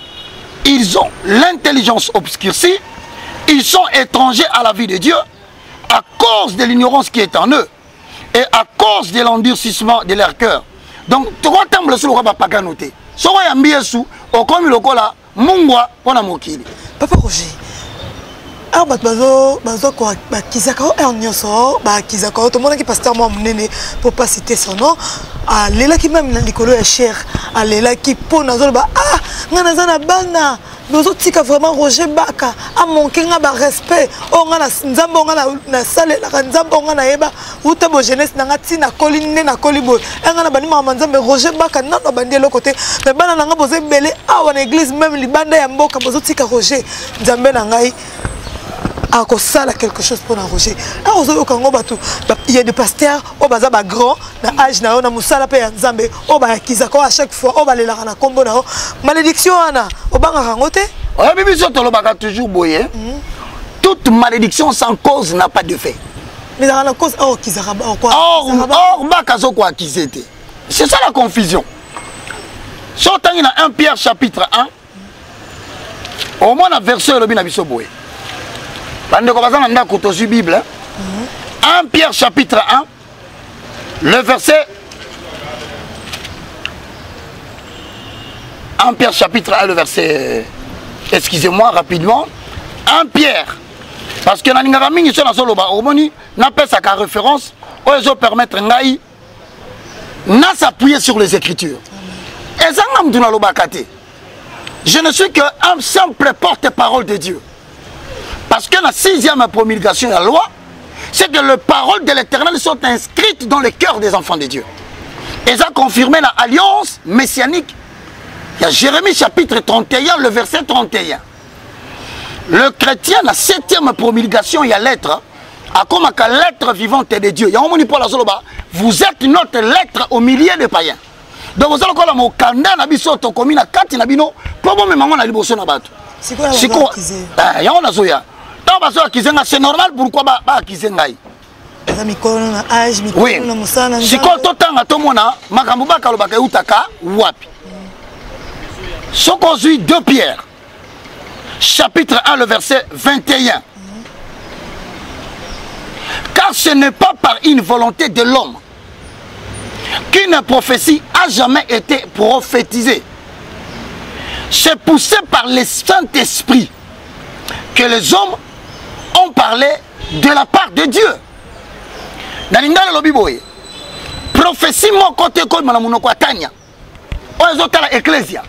Ils ont l'intelligence obscurcie, ils sont étrangers à la vie de Dieu à cause de l'ignorance qui est en eux et à cause de l'endurcissement de leur cœur. Donc, trois temples sur le roi Paganoté. Soa yambiesu, au comme le cola, mungwa, on a mokili. Papa Roger. Alors, bazo quoi, kizaka en nyoso, kizaka tout le monde qui pasteur moi mnene pour pas citer son nom. Ah, lela qui même l'icolo est cher. Ah, lela qui pon nazol ba ah, ngana zana bana. Nous tika vraiment Roger Baka a manqué nga ba respect. Oh ngana nzambo ngana na sale la nzambo ngana yeba. Uta bo jeunesse na ngati na koline na kolibo. Ngana bani mama nzambe Roger Baka na bandi le côté. Mais bana nga boze belé a en église même libanda ya mboka bozo tika Roger. Nzambe na ngai à quelque chose pour Roger. Il y a des pasteurs, au baza ba grand, na âge na musala pe nzambe, au ba kizako à chaque fois, au ba le la na kombo na malédiction ana, au ba rangote. Oh bibi soto lo baka toujours boyer. Toute malédiction sans cause n'a pas de fait. Mais dans la cause oh kizaraba quoi. Or baka zo quoi kizete. C'est ça la confusion. Sortant il a 1 Pierre chapitre 1. Au moins la verset le bina biso boyer. 1 Pierre chapitre 1, le verset 1 Pierre chapitre 1, le verset, excusez-moi rapidement, 1 Pierre, parce que na ningaka mingi so na soloba omoni na pesa ka référence ozo permettre ngai na s'appuyer sur les écritures. Et ça ngam tuna lobaka te. Je ne suis qu'un simple porte-parole de Dieu. Parce que la 6e promulgation de la loi, c'est que les paroles de l'Éternel sont inscrites dans le cœur des enfants de Dieu. Et ça confirmé l'alliance messianique. Il y a Jérémie chapitre 31, le verset 31. Le chrétien, la 7e promulgation, il y a lettre, à comme la lettre vivante de Dieu. Il y a un mot pour la Zoloba, vous êtes notre lettre au milieu des païens. Donc vous allez voir, mon candidat n'a pas été commis à 4 nabino, pour moi, même on a libéré na bateau. C'est quoi la accusé? Il y a un azoya. C'est normal pourquoi pas accuser ngai. Oui. Si quand totanga tomona makambuba kalobaka utaka wapi. Sokozui 2 Pierre. chapitre 1, le verset 21. Car ce n'est pas par une volonté de l'homme qu'une prophétie a jamais été prophétisée. C'est poussé par le Saint-Esprit que les hommes ont parlé de la part de Dieu. Dans le prophétie, mon côté, comme la Tanya, la Ecclésia,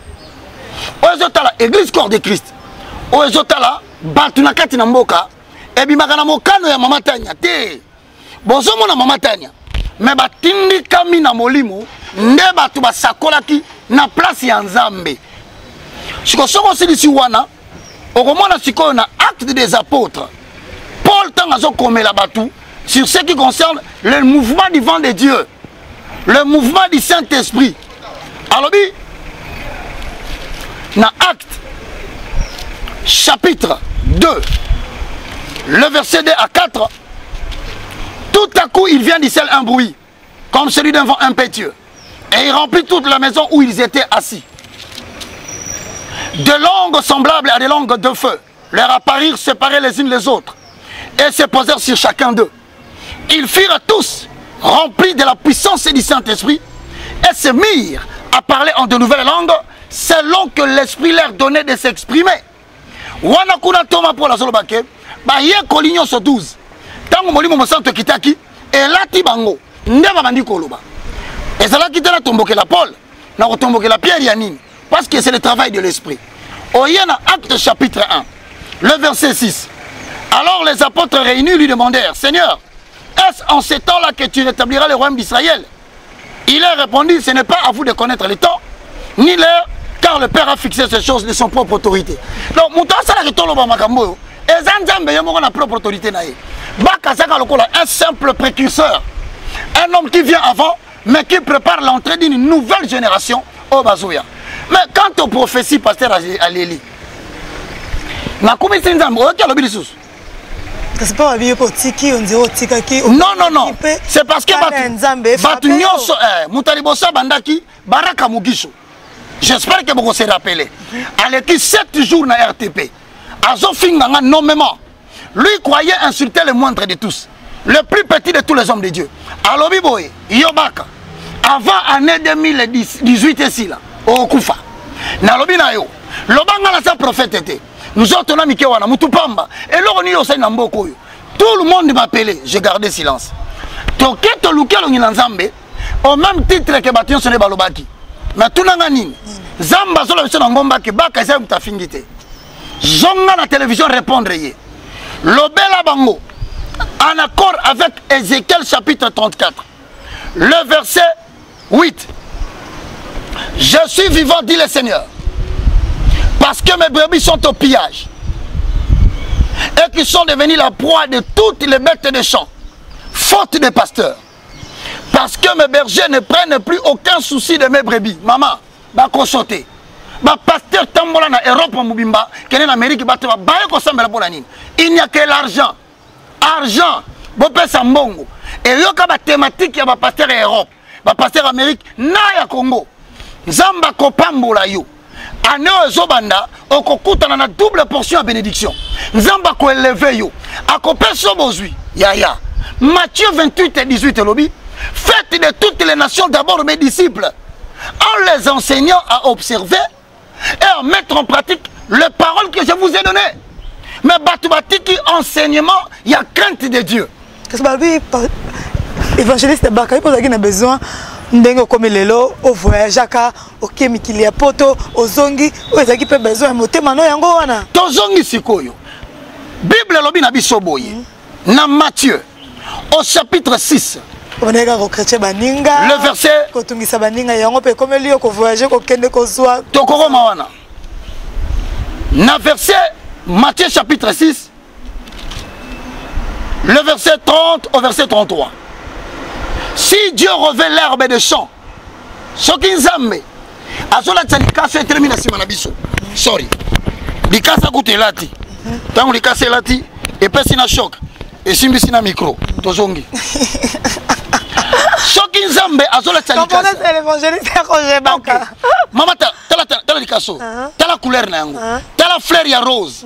l'église corps de Christ, la Batunakati Namboka, et bimaka mokano ya mama Tanya te bozomo na mama Tanya me batindi kami na molimo nde batu basakolaki na place ya Nzambe siko soko silisi wana okomona sikoyo na acte des apôtres Paul tangazo komela batu sur ce qui concerne le mouvement du vent de Dieu, le mouvement du Saint-Esprit. Alobi na acte chapitre 2 le verset 2 à 4, tout à coup il vient du ciel un bruit, comme celui d'un vent impétueux, et il remplit toute la maison où ils étaient assis. De langues semblables à des langues de feu leur apparurent séparées les unes les autres, et se posèrent sur chacun d'eux. Ils furent tous remplis de la puissance du Saint-Esprit, et se mirent à parler en de nouvelles langues, selon que l'Esprit leur donnait de s'exprimer. Wana kuna toma pour la solobake. Ba ye kolinyo so 12 tango molimo mosanto kitaki elati bango ndeba bandi koloba ezala kitana tomboke la Paul na kotomboke la Pierre yanini parce que c'est le travail de l'esprit. Oyena acte chapitre 1 le verset 6. Alors les apôtres réunis lui demandèrent: Seigneur, est-ce en ces temps-là que tu rétabliras le royaume d'Israël? Il leur répondit: ce n'est pas à vous de connaître les temps ni l'heure, car le Père a fixé ces choses de son propre autorité. Donc mon temps ça la retoloba makambo et Zanzambe yomoko na propre autorité nae. Bakazaka lokola un simple précurseur, un homme qui vient avant mais qui prépare l'entrée d'une nouvelle génération au Bazouya. Mais quant aux prophéties, pasteur Aléli, na koumi Zanzambe oki alobi lisusu. C'est pas habillé pour tiki on dit tikaki. Non non non, c'est parce que batu nyonso mutalibosa bandaki baraka mugisho. J'espère que vous se rappelez. Aleki 7 jours na RTP. Azofinganga nommément. Lui croyait insulter le moindre de tous, le plus petit de tous les hommes de Dieu. Alobi boy, Yobaka, avant année 2018 ici là, au Koufa. Nalobi na yo, lobanga na sa prophète était. Nous autres na mike wana mutupamba. Et là on y aussi na mboko yo. Tout le monde m'appelait, j'ai gardé silence. Toketo lukelo ngina Nzambe au même titre que Bation sonné balobaki. Mais tout n'a nini. Zamba zola biso na ngomba ke baka esa mutafingite. Zonga la télévision répondre yé. Lobela bango en accord avec Ézéchiel chapitre 34. Le verset 8. Je suis vivant, dit le Seigneur, parce que mes brebis sont au pillage et qui sont devenus la proie de toutes les bêtes des champs, faute de pasteurs. Parce que mes bergers ne prennent plus aucun souci de mes brebis. Maman, va consulter. Ba pasteur tambola na Europe mubimba, kene na Amérique bato ba baye ko sambela pona nini. Il n'y a que l'argent. Argent, bo pesa mbongo. Et yoka ba thématique ya ba pasteur Europe, ba pasteur Amérique na ya Congo. Nzamba ko pambola yo. Ane ozobanda okokutana na double portion à bénédiction. Nzamba ko élever yo. Akopeso bozui. Ya. Matthieu 28 et 18 lobby. Faites de toutes les nations d'abord mes disciples, en les enseignant à observer et à mettre en pratique les paroles que je vous ai données. Mais Batubatiki, enseignement, il y a crainte de Dieu. Qu'est-ce que évangéliste Baka, il a besoin d'un comme l'élo, au voyage, au Kemikili, à Poto, au Zongi, où il a besoin de monter maintenant. To Zongi Sikoyo. Bible lobi na bisoboye. Na Matthieu, au chapitre 6. Le verset na verset Matthieu chapitre 6, le verset 30 au verset 33. Si Dieu revêt l'herbe de champ, ce qui nzambe azola tsalikasa etermina sima na biso. Sorry. Likasa kuté lati. Tango likasa lati epesi na choc et simbisi na micro tozongi. Soki Nzambe azola Likasa. C'est l'évangéliste Roger Baka. Maman tala Likasso. Tala couleur na yango. Tala fleur ya rose.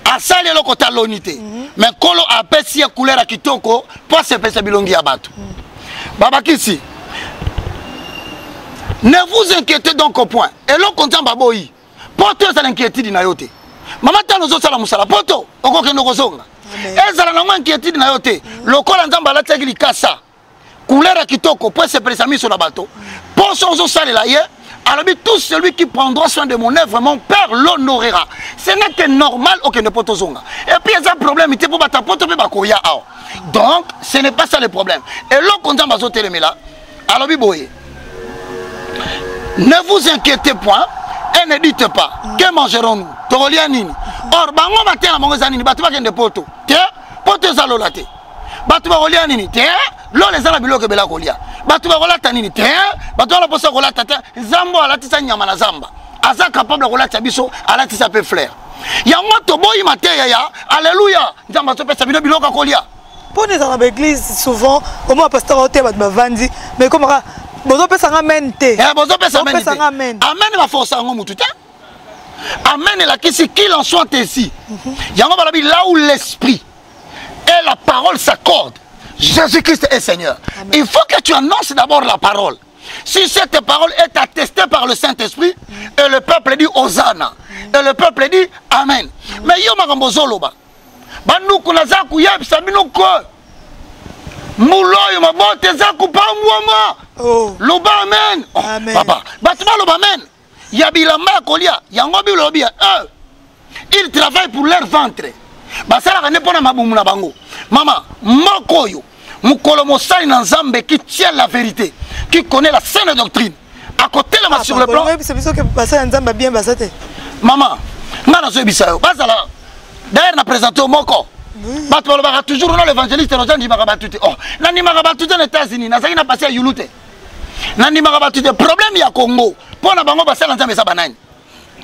Asali eloko ta lonité. Mais kolo apesi ya couleur ya kitoko pour se pesa bilongi ya bato. Baba Kisi. Ne vous inquiétez donc au point. Et l'on Nzambe aboyi. Poto ça l'inquiétude na yote. Maman tano zo sala musala poto okokendo kozonga. Ezala na inquiétude na yote. Lokola Nzambe alataki Likasa. Couleur à kitoko pour se présamer sur la bateau. Pour son salle là, alors tout celui qui prendra soin de mon œuvre, mon Père l'honorera. Ce n'est que normal au ne poto zonga. Et puis il y a un problème, il pour bata poto bakoya. Donc ce n'est pas ça le problème. Et l'on compte en bazo télémé là. Alors biboye. Ne vous inquiétez point et ne dites pas que mangerons-nous. Torolianini. Or bango matin la mongozanini batu bakende poto. Tiens, poto zalolate. Batu bakolianini. Tiens. L'on les a la biloque bela kolia. Batu bakolata nini te? Batu ala posa kolata te. Zambo alatisa nyama na zamba. Aza capable de kolata biso alatisa pe fleur. Yango to boyi mateya ya. Alléluia. Nzamba to pesa bino biloka kolia. Pour les dans l'église souvent au moins pasteur oté bat bavandi mais comme bozo pesa amen te. Bozo pesa amen te. Amen va forcer ngo mutu te. Amen la kisi qu'il en soit ainsi. Yango balabi là où l'esprit et la parole s'accordent. Jésus-Christ est Seigneur. Amen. Il faut que tu annonces d'abord la parole. Si cette parole est attestée par le Saint-Esprit, et le peuple dit Hosanna, et le peuple dit Amen. Mais yo makambo zoloba. Bandu kunazaku yeb sabino ko. Muloyo mabote zaku pamwama. Loba amen. Amen. Papa, batuma loba amen. Yabilamba kolia, yango bi lobia. Ils travaillent pour leur ventre. Basala kane pona mabumu na bango. Maman, Mokoyo, Mukolo Mosai Nzambe qui tient la vérité, qui connaît la saine doctrine. À côté de sur le plan. Maman, d'ailleurs, on a présenté au Moko. Toujours dans l'évangéliste, les gens disent oh, Nani Marabatute aux États-Unis, Nazaki n'a passé à Yulute. Nani Marabatute, problème il y a Congo. Pour la bango, Bassal Nzambe Sabanane.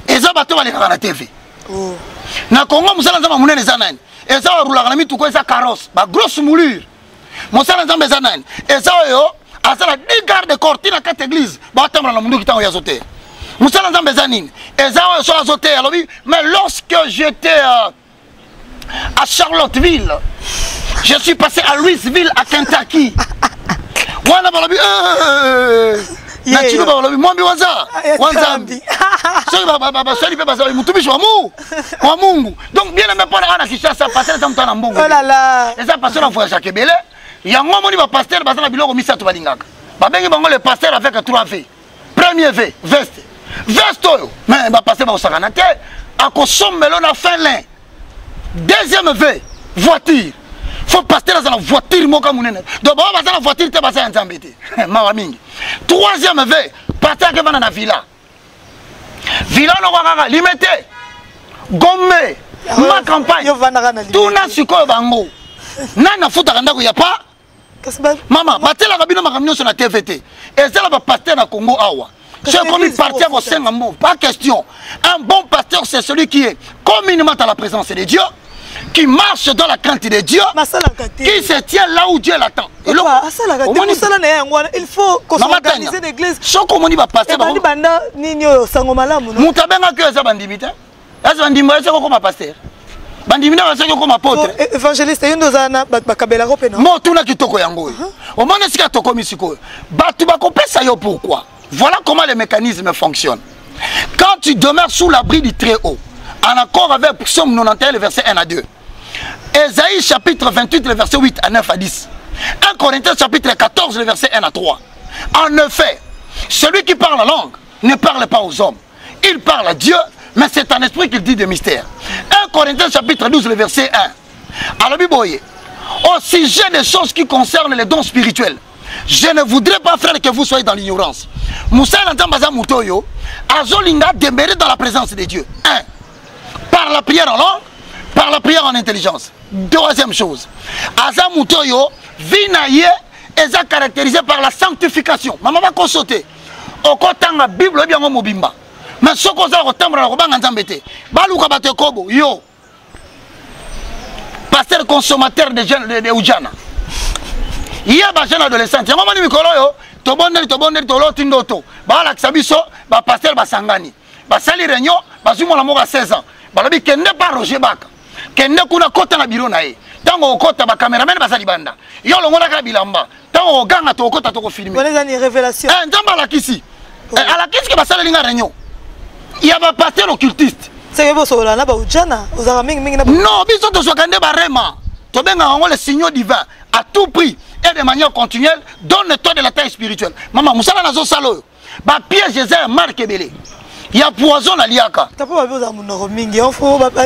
Et ça, bateau va les faire à la TV. Na Congo, Moussa Nzambe Mounen les Ananes. Et ça, on a mis tout quoi, ça carrosse, ma grosse moulure. Mon salle dans mes ananes. Et ça, à ça, 10 gardes de cortine à 4 églises. Bah, attends, on a mon qui t'a azoté. Mon salle dans mes anines. Et ça, on a azoté. Mais lorsque j'étais à Charlottesville, je suis passé à Louisville, à Kentucky. Voilà, donc bien aimé pour la Kinshasa passer dans ton ambongo. Oh là là. Et ça passer en voyage à Kebele. Il y a un moment où pasteur va dans biloko misa to balingaka. Ba bengi bango le pasteur avec 3 V. Premier V, veste. Veste mais va passer ba osakana te. Akosomelo na fin lin. Deuxième V, voiture. Faut passer dans la voiture moka munene. Donc ba dans la voiture te passer en Zambété. Mawa mingi. Troisième V, passer que dans la villa. Villa no wakaka limité. Gomme. Ma campagne. Tout na sikoyo bango. Nana futa kanda ko ya pa. Maman, batela kabino makamnyo sur la TVT. Et ça va pasteur na Congo awa. C'est comme il partait au Saint-Amont, pas question. Un bon pasteur c'est celui qui est communément à la présence de Dieu, qui marche dans la crainte de Dieu, qui se tient là où Dieu l'attend. Il faut qu'on s'organise l'église. Ce qu'on dit va passer. Moutabenga que ça bandimite. Est-ce bandimite c'est comme pasteur? Bandimite c'est comme apôtre. Évangéliste yondozana bakabela kopena. Mo tuna kitoko yango. Au moins est-ce que toko misiko. Batu bakopesa yo pourquoi? Voilà comment les mécanismes fonctionnent. Quand tu demeures sous l'abri du Très-Haut, en accord avec Psaume 91, le verset 1 à 2, Ésaïe chapitre 28, le verset 8 à 9 à 10, 1 Corinthiens chapitre 14, le verset 1 à 3. En effet, celui qui parle la langue ne parle pas aux hommes. Il parle à Dieu, mais c'est un esprit qu'il dit des mystères. 1 Corinthiens chapitre 12, le verset 1. Alors, Biboye, au sujet des choses qui concernent les dons spirituels, je ne voudrais pas, frère, que vous soyez dans l'ignorance. Moussa Nzambaza Moutoyo, Azolinga demeurer dans la présence de Dieu. 1. Par la prière en langue, par la prière en intelligence. Deuxième chose, Aza Moutoyo, Vinaye, est caractérisé par la sanctification. Maman va consulter. Au côté de la Bible, bien mobimba. Mais ce qu'on a retenu dans le Nzambete, Balouka Batekobo, yo, pasteur consommateur de Oudjana. Il y a des jeunes adolescents. Il y a des tobondeli toloti ndoto balakisa biso bapasteur basangani basali réunion bazwi mwana moko ya 16 ans balobi kende pa Roger Baka kende kuna kota na biro na ye ntango okota bacameraman basali banda yo longolaka bilamba ntango oganga tokota tokofilme nzambe alakisi alakisi ke basaleli nga réunion ya bapasteur occultiste non biso tozwaka nde barema tobengaka yango les signaux divins à tout prix et de manière continuelle donne-toi de la taille spirituelle mama musala nazosala oyo bapiège eza marque ebele ya poison na liaka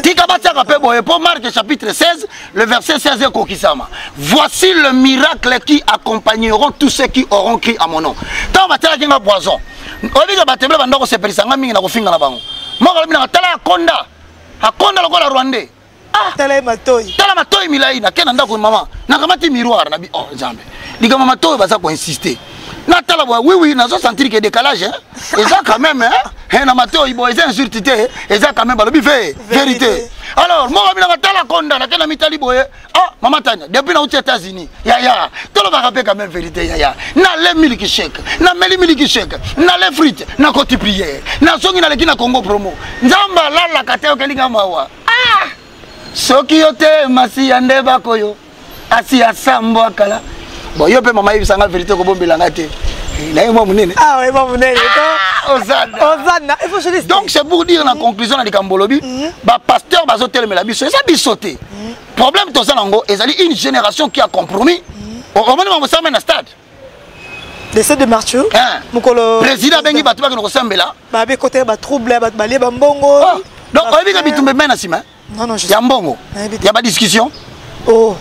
tika batiaka mpe boye po Marc chapitre 16 le verset 16 ekokisama voici le miracle qui accompagneront tous ceux qui auront cru à mon nom ntango batialaki nga poison obika batembele banda kosepelisanga mingi na kofinga na bango moko lobi nanga tala akonda lokola rwandais tala matoi milai na kena ndako mama nakamati miroir na bi oh nzambe likama matoi baza koinsister natala boy oui nazo sentir que décalage et ça quand même na matoi boy c'est insulté et ça quand même balobi vérité alors moi bina tala konda na kena mitali boy mama tanya depuis na aux États-Unis ya tolo ba rappeler quand même vérité ya na le miliki shake na meli miliki shake na le frites na côté prière na songi na lekina Congo promo nzamba lala kateo kelinga mawa soki yote masi yande bakoyo asi asambo akala bon yo pe mama yibisanga vérité ko bombelanga te na yemo munene donc c'est pour dire en conclusion na dikambolobi ba pasteur bazotelemela biso eza bisoté problème to zanango ezali une génération qui a compromis au moment où ça mène à stade décès de Martiaux mukolo président bengi batu ba ko sambela ba be côté ba trouble ba balie ba mbongo donc oyebika bitumbe mena sima non ya mbongo ya ba discussion quand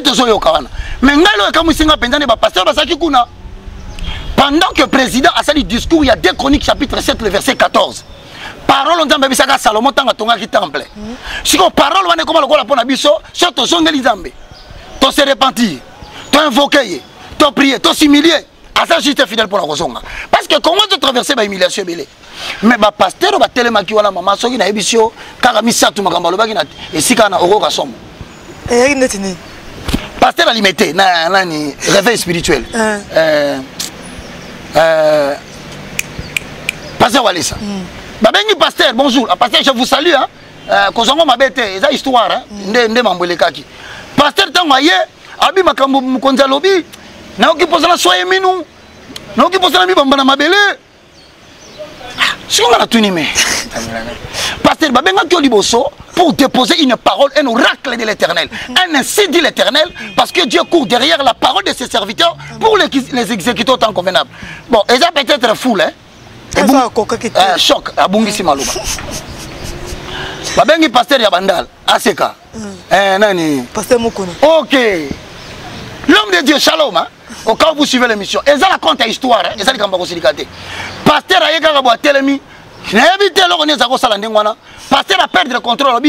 tu es au Kawana mais ngalo ka musinga pendane ba pasteur basaki kuna pendant que le président a sali discours il y a 2 Chroniques chapitre 7 le verset 14 parole nzambe bisaka Salomon tanga tonga ki temple siko parole wane koma lokola pona biso surtout zongeli nzambe to se repentir to invoquer to prier to s'humilier asa juste fidèle pour la kozonga parce que comment tu traverser ba humiliation belé mais ba pasteur ba telemaki wana mama soki na ebisio kaka misatu makamba lobaki na esika na oko kasomo pasteur alimité nani réveil spirituel pasteur Walisa babengi pasteur bonjour pasteur je vous salue kozongo mabete eza histoire nde mambwele kaki pasteur tango aye abi makambo mukonza lobi na okipozana soye minu na okipozana mibamba na mabele si on a tout nimé pasteur babenga ki liboso pour déposer une parole, un oracle de l'Éternel. Un ainsi dit l'Éternel, parce que Dieu court derrière la parole de ses serviteurs pour les exécuter au temps convenable. Bon, et ça peut être fou, hein? Choc, à Bungisi Malouba. Babengi pasteur Yabandal, Aseka. Nani? Pasteur Moukouna. Ok. L'homme de Dieu, shalom, hein? Au cas où vous suivez l'émission. Et ça, la compte à histoire, hein? Et ça, les Kambako Silikate. Pasteur Ayeka Raboua Telemi. N'invite l'on est à Gosalandengwana. Pasteur a perdu le contrôle.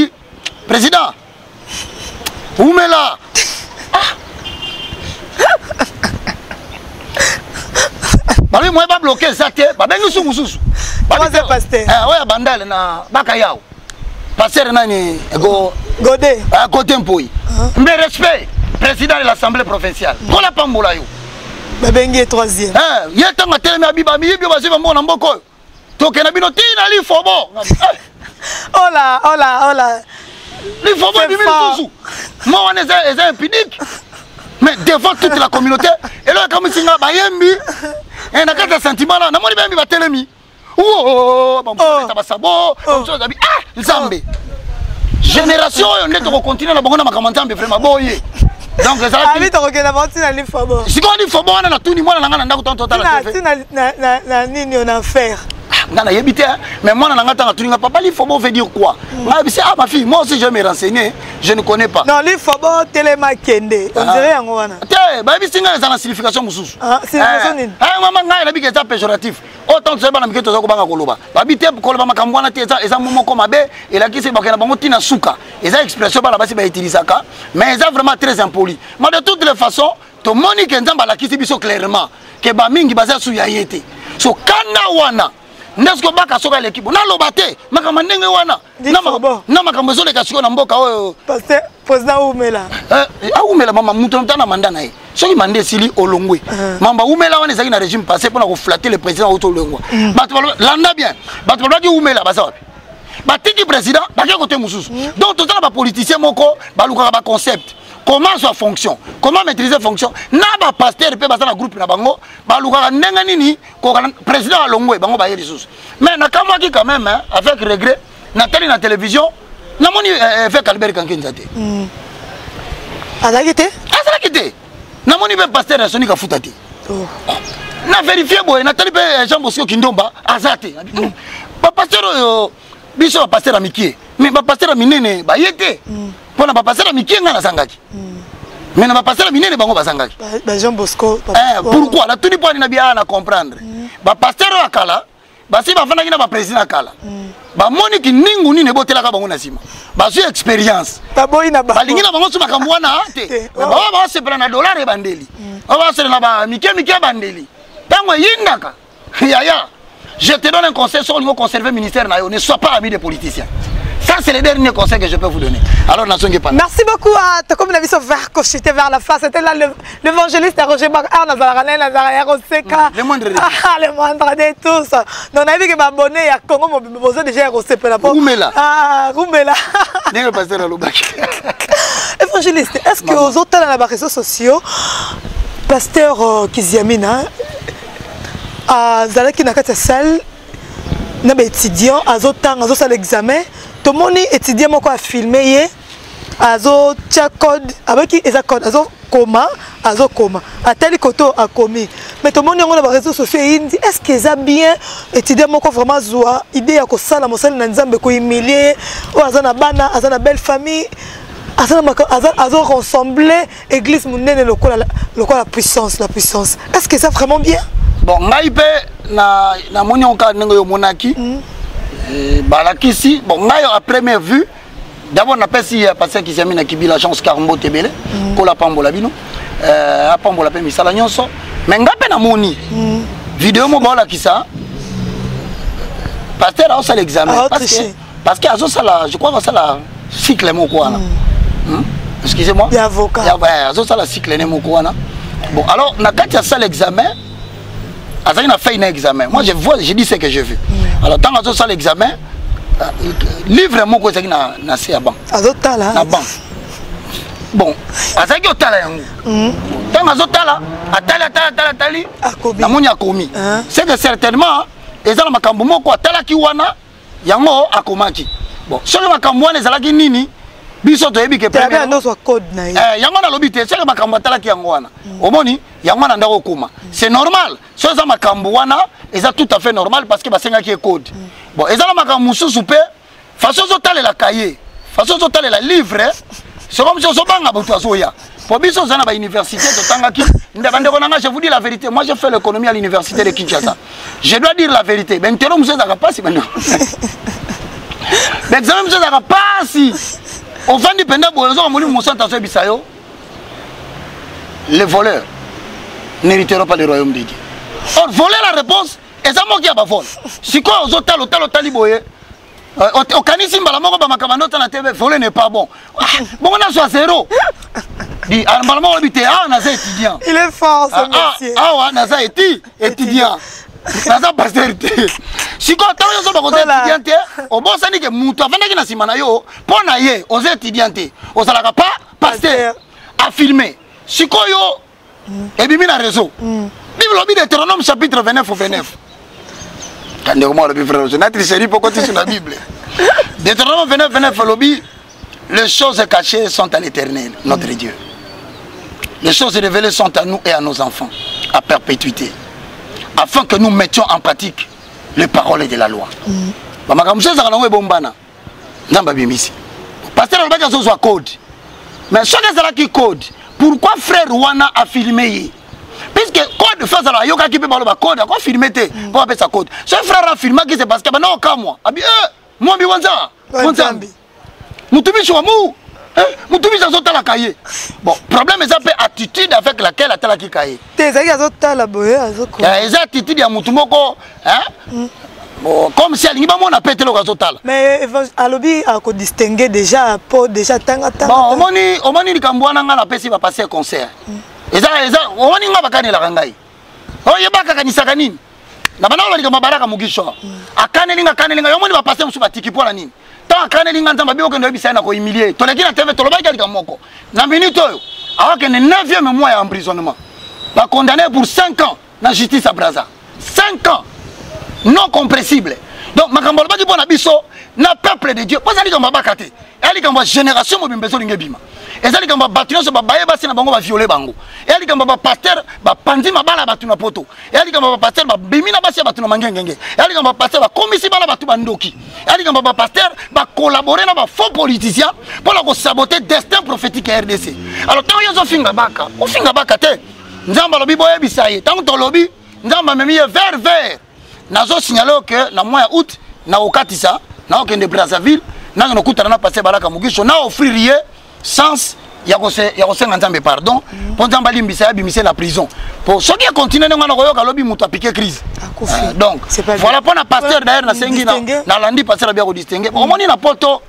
Président, où me là? Bah moi pas bloqué ça te. Bah ben nous sommes. Bah c'est pasteur. Ouais bandal na bakayao. Pasteur nani go Godé. Côté Mpoi. Mais respect président de l'Assemblée provinciale. Pour la pambola yo. Bah bengi est 3e. Il est temps de télé biba mi bi basi bambo na mboko. Tokena bino tina li fobo. Oh là. Li fobo bi mi moi on est impudique. Mais devant toute la communauté et là comme singa bayembi et na kata sentiment là na moni bayembi ba telemi. Oh bon ça va sabo, chose abi nzambe. Génération on est to continuer na bango na makamanta mbe vraiment boye. Donc ça va vite regarder avant na li fobo. Si on dit fobo na tuni mwana na ngana ndako tonto la TV. Na nini on a faire. Nana yebite mais moi na ngata tuninga papa li fobo veut dire quoi? Ma fille moi aussi je me renseigner, je ne connais pas. Non li fobo telema kende. On dirait yango wana. Te ba bisinga za na signification mususu. Signification nini? Mama ngai na bike za péjoratif. Autant que bana miketo za ko banga koloba. Ba bite koloba makambo wana te eza momoko mabe et la kisi bakena bango tina suka. Eza expression bana basi ba utilisaka mais eza vraiment très impoli. Mais de toutes les façons, to Monique nzamba la kisi biso clairement que ba mingi baza su ya yete. So kana wana N'est-ce que baka soka l'équipe na lobate makama ndenge wana na makambo zo leka siko na mboka oyo parce que président Oumela Oumela mama muto na mandat na ye soki mande sili olongwe mamba Oumela wana ezaki na régime passé pour na flatter le président auto longwa bato landa bien bato ba di Oumela baza batiki président bakya côté mususu donc tout ça ba politicien moko baluka ba concept comment ça fonctionne, comment maîtriser fonction. N'a pas pasteur peut passer dans groupe na bango, baluka ndenga nini ko président alongwe bango ba ressources. Mais na kamwa ki quand même avec regret, na télé na télévision, na moni fait Albert Kankinzate. Azakité? Azakité. Na moni be pasteur na sonika futati. Na vérifier boy na télé Jean Bosco Kindomba azate. Ba pasteur biso pasteur amikie, mais ba pasteur minene ba yete. Pour ne pas passer la mikie na sangaki. Mais ne pas passer la minene bango basangaki. Ba Jean Bosco. Pourquoi la tuni pas ni bien à comprendre. Ba pasteur akala, ba si ba fana kina ba président akala. Ba moni ki ningu ni ne botela ka bango na sima. Ba su expérience. Ba boy na ba. Ba lingina bango su makambo na ate. Ba se prendre na dollar e bandeli. Ba se na ba mikie bandeli. Tango yindaka. Ya. Je te donne un conseil sur le niveau conserver ministère na yo, ne sois pas ami des politiciens. Ça, c'est le dernier conseil que je peux vous donner. Alors, merci beaucoup à Tokom Naviso vers Cochité vers la face. C'était là l'évangéliste Roger Bakar, le moindre de tous. On a vu que m'abonner à Congo, mon besoin déjà Rosé Roumela. Ah, Roumela. Évangéliste, est-ce que aux autres dans les réseaux sociaux, pasteur Kiziamina, à Zalaki Nakata Sal, n'a pas étudiant, à autres l'examen. Tout le monde étudiant moko a filmé azo tia code avec eza code azo coma à tel côté a commis mais tout le monde on a réseaux sociaux dit est-ce que ça bien étudiant moko vraiment zoa idée ya ko sala mosali na nzambe ko humilier ou azana bana azana belle famille azo ressembler église munene la puissance est-ce que ça vraiment bien bon ngaipe na moni on ka nengo yo monaki balakisi bon ngayo à première vue d'abord on appelle si pasteur qui s'est mis na kibila chance Karmbo Tebele ko la pambola bino a pambola pe misala nyonso mais ngape na moni vidéo mo bola kisa pasteur a aussi l'examen parce que azo sala je crois que ça la cycle mo ko wana excusez-moi il avocat azo sala cycle ne mo ko wana bon alors na kati ça l'examen azali na fait un examen moi je dis ce que j'ai vu. Alors, tant que ça l'examen, livre mon côté na c'est à ban. Azotala. Na ban. Bon, azaki otala yango. Tant que azotala, atali. Na moni akomi. C'est que certainement, ezala makambo moko atala ki wana yango akomaki. Bon, solo makambo wana ezalaki nini? Biso to yebi ke premier. Code na ye. Yango na lobité, solo makambo atala ki yango wana. Omoni, yango na ndako koma. C'est normal. Solo makambo wana et ça tout à fait normal parce que basenga qui est code. Bon, et ça la makamusu soupe façon zotale la cahier, façon zotale la livre, c'est comme si on banga botoazoya. Pour biso zana ba université de Tangaki, je vous dis la vérité, moi j'ai fait l'économie à l'université de Kinshasa. Je dois dire la vérité. Ben tero monsieur zaka pas si ben. L'examen monsieur zaka pas si. Au fond du penda bozo moni musa taso bisayo. Les voleurs n'hériteront pas le royaume de Dieu. Or voler la réponse et ça moi qui a pas vol. Si quoi aux hôtels taliboye au canisi mbala moko ba makamano na TV voler n'est pas bon. Bon on a soit zéro. Dit normalement on habite na za étudiant. Il est fort ce monsieur. Ah na za étudiant. Na za pasteur. Si quoi tant yo so ba ko étudiant au bon sani que mutu afanda ki na sima na yo pona ye aux étudiants aux salaka pas pasteur a filmer. Si quoi yo et bimi na réseau. Bible lobby Deutéronome chapitre 29 au 29. Quand on le frère, je n'ai tricherie pour continuer sur la Bible. Deutéronome 29 lobby, les choses cachées sont à l'Éternel, notre Dieu. Les choses révélées sont à nous et à nos enfants, à perpétuité, afin que nous mettions en pratique les paroles de la loi. Pasteur Albert soit code. Mais ce qui est code, pourquoi frère Wana a filmé? Puisque code face à la yoga qui peut parler de code, quoi filmer te pour appeler ça code. Ce frère a filmé qui c'est parce que ben non comme moi. Abi moi bi wanza. Wanzambi. Mutubi chouamou. Mutubi ça sota la cahier. Bon, problème est ça peut attitude avec laquelle la tala qui cahier. Tes aïe azota la boye azoko. Les attitudes ya mutumoko hein? bon comme si alingi ba mona pété le total mais alobi a ko distinguer déjà pour déjà tanga bon omoni likambo wana nga na pesi ba passer concert eza omoni nga bakanela kangai oye baka kanisaka nini na bana ba likambo baraka mugisho akanelinga yomoni ba passer musu batiki pour la nini ta akanelinga nzamba bioko ndo bisana ko humilier to lekina tv to lobaki likambo moko na minute oyo awake ne 9e mois ya emprisonnement ba condamné pour 5 ans na justice à Brazza 5 ans non compressible. Donc, makambo baki bona biso na peuple de Dieu. Pas ali kamba bakate. Ali kamba génération mo bimbeso lingebima. Ezali kamba batuno so babaye basi na bango ba violer bango. Ali kamba ba pasteur ba pandi mabala batu na poto. Ali kamba ba pasteur ba bimina basi batu na mangengenge. Ali kamba pasteur ba komisi bala batu bandoki. Ali kamba ba pasteur ba collaborer na ba faux politiciens pour la saboter destin prophétique à RDC. Alors tant yo zo finga baka, o finga baka te. Nzamba lobi boye bisaye. Tant to lobi nzamba memi vers nazo signalo que na mois août na okatisa na okende Brazzaville na nokutana na passer balaka mugisho na offririe sans ya kosenga nzambe pardon pour nzamba limbisa bimise la prison pour ceux qui continuent na koyoka lobi muto piquer crise donc voilà pour na pasteur d'ailleurs na sengi na landi passer bien ko distinguer au moni na poto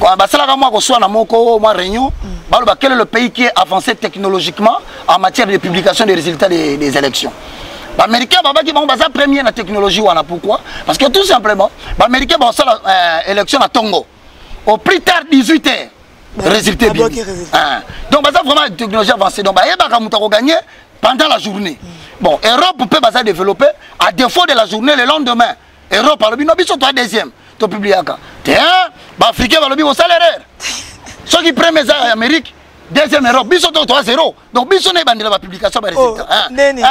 kwa basala ka moi ko soit na moko moi réunion balo quel est le pays qui est avancé technologiquement en matière de publication des résultats des élections. Les Américains vont passer premier la technologie. Pourquoi? Parce que tout simplement, les Américains vont faire l'élection à Tongo. Au plus tard 18 heures, résultat bien. Donc, ça vraiment une technologie avancée. Donc, ils vont gagner pendant la journée. Bon, Europe peut pas développer à défaut de la journée le lendemain. Europe, le bino biso toi deuxième. Tu publies ça. Tiens, les Africains vont le bino salaire. Ceux qui prennent les Amériques. Deuxième Europe, biso 3-0. Donc biso n'est pas de la publication des résultats.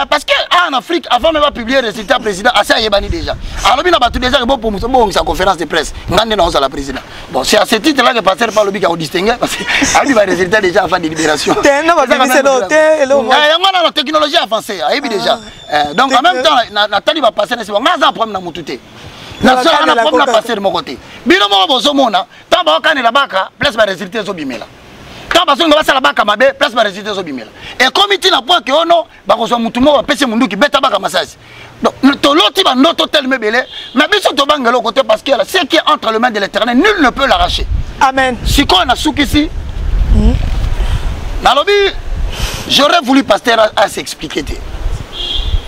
Parce que en Afrique, avant même de publier les résultats président, assez yebani déjà. Alors bien battu déjà bon pour sa conférence de presse. Ngande na la président. Bon, c'est à ce titre là que passer par le bic a distingué parce que a eu les résultats déjà avant de libération. C'est la technologie avancée, a eu déjà. Donc en même temps, Nathalie va passer c'est bon, ngaza problème na mututé. Na so ana problème na passer de mon côté. Bino mo bozo mona, tamba okane la baka, place ba résultats zo bimela. Quand on va la baka mabe place ba résultat zo bimela et comme il na point que ono ba ko so mutumo ba pese mundu ki beta baka massage donc to loti ba noto tel mebele mais biso to bangelo côté parce que ce qui est entre les mains de l'Éternel nul ne peut l'arracher. Amen. Si qu'on a soukisi na lobi j'aurais voulu pasteur à s'expliquer.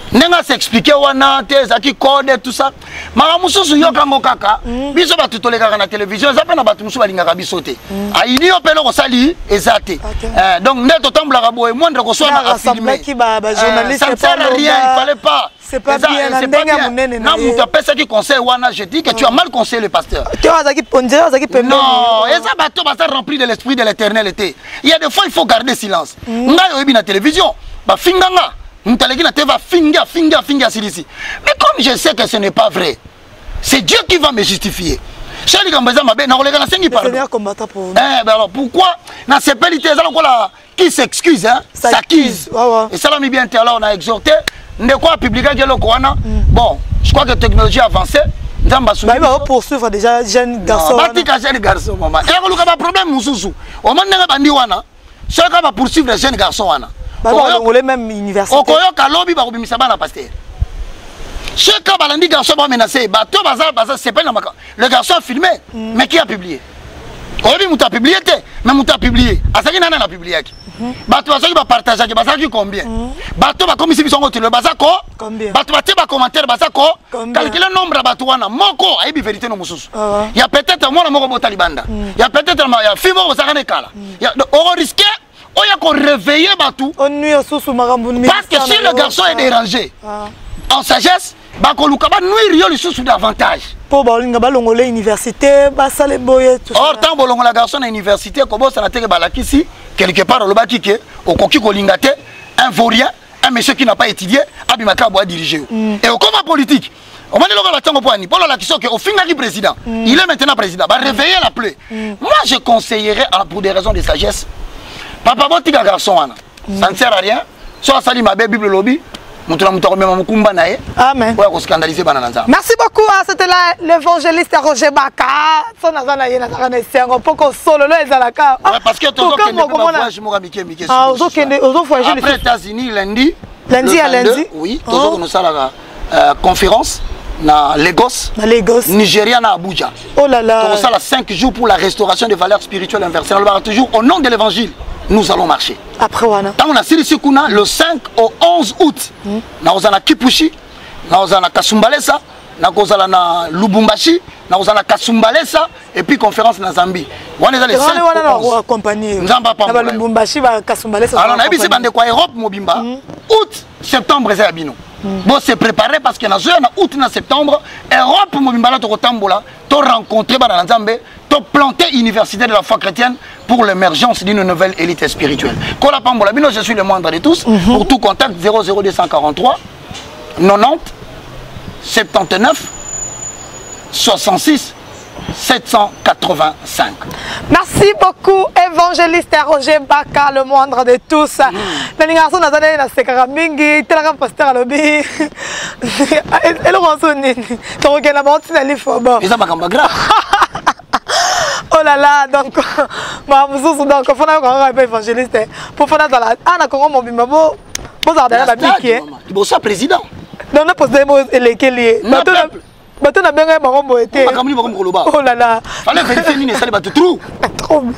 Nenga s'expliquer wana te zaki code tout ça mara mususu yoka ngokaka biso batu toleka na télévision za pena batu musu balinga biso te aini opelo ko sali ezate donc neto tambla boye moindre ko soit na filmer qui ba journaliste ça ne sert à rien il fallait pas c'est pas bien na ndenga munene na mutu apesa ki conseil wana je dis que tu as mal conseillé le pasteur tu as zaki ponje zaki pembe non eza bato ba ça rempli de l'esprit de l'Éternel était il y a des fois il faut garder silence ngayo ebi na télévision ba finganga finga silisi. Mais comme je sais que ce n'est pas vrai, c'est Dieu qui va me justifier. Alors pourquoi dans ces pénalités qui s'excuse, hein, s'accuse. Et ça l'a mis bien alors on a exhorté. De quoi publier bon, je crois que la technologie avancée. Il va poursuivre déjà jeunes garçons. Jeune garçon, maman. Et on a un problème mususu. On m'a dit wana. Ceux qui va poursuivre les jeunes garçons wana. On est même université. Okoyoka lobby ba kobimisa bana pasteur. Chaque balandi garçon va menacer, bato baza c'est pas le garçon a filmé, mais qui a publié? Obi muta publié te, mais muta publié. Asaki nana na publié ki. Bato basaki ba partager, basaki combien? Bato ba komisi bisongo te le bazako combien? Bato ba te ba commentaire bazako calculer nombre bato wana moko ayibi vérité no mususu. Il y a peut-être moi na moko bota libanda. Il y a peut-être ya fimo osakane kala. Ya on risque on y a qu'on réveille batou. Parce que si le garçon est dérangé, en sagesse, bah qu'on lui capable nuire le sous davantage. Pour balinga balongole université, basale boye tout ça. Or tant bolongola garçon à université, comment ça n'a été balakisi quelque part au baki que au koki kolingate un vaurien, un monsieur qui n'a pas étudié, abimaka bois diriger. Et au combat politique. On m'a dit que la tango poani, pour la question que au final du président, il est maintenant président, va réveiller la plaie. Moi je conseillerais pour des raisons de sagesse. Papa botika garçon wana. Ça ne sert à rien. Soit sali ma Bible lobby. Amen. Merci beaucoup. C'était l'évangéliste Roger Baka. Parce que après États-Unis lundi. Lundi à lundi. Oui. Conférence. na Lagos, Nigeria, na Abuja. Oh là là. Donc ça, là, 5 jours pour la restauration des valeurs spirituelles inversées. Alors, toujours au nom de l'évangile, nous allons marcher. Après, voilà. Tant on a Sikuna, le 5 au 11 août, nous avons Kipushi, nous avons Kasumbalesa, nous avons Lubumbashi, nous avons Kasumbalesa, et puis conférence na Zambie. On est les 5 au 11. Nous avons pas Lubumbashi, Kasumbalesa. Alors, on a vu c'est dans Europe, Mobimba. Août, septembre, c'est Abino. Bon, c'est préparé parce que dans août, dans septembre, Europe, Mobimba, tu as rencontré Nzambe, tu as planté l'université de la foi chrétienne pour l'émergence d'une nouvelle élite spirituelle. Je suis le moindre de tous. Pour tout contact, 00243 90 79 66 785. Merci beaucoup, évangéliste Roger Baka, le moindre de tous. Les garçons n'ont pas de Sekamingi, tel pasteur Alobi. Et le rançonné, tu regardes la montre, c'est l'ifo. Mais ça m'a grave. Oh là là, donc, donc, il faut que évangéliste. Pour faire dans la. Ah, d'accord, mon bimabo. Vous avez la bique. Il faut ça président. Non, non, posez les kelly. Bateau n'a bien été. Oh là là. Fallait vérifier ça les bateaux trou. Trop bien.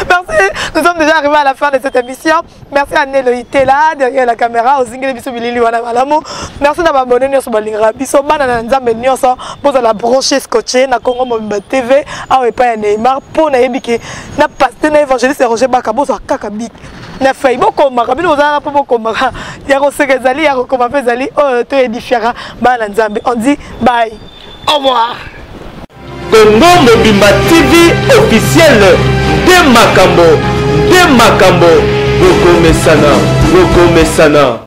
Merci. Nous sommes déjà arrivés à la fin de cette émission. Merci à Néloïté là, derrière la caméra, au Zingé Biso Bilili Wana Malamu. Merci d'avoir abonné sur Balingra Biso. Banana Nzambe Nyoso. Vous allez brancher scotché na Congo Mobimba TV. Ah oui, pas Neymar. Pour Naïbiki. Na pasteur na évangéliste Roger Bakabo sur Kakabik. Na fait beaucoup marabi. Nous allons pas beaucoup marabi. Yaro Segazali, Yaro Komafezali. Oh, tu es différent. Banana Nzambe. On dit bye. Au revoir. Congo Mobimba TV officiel de Makambo, Boko Mesana.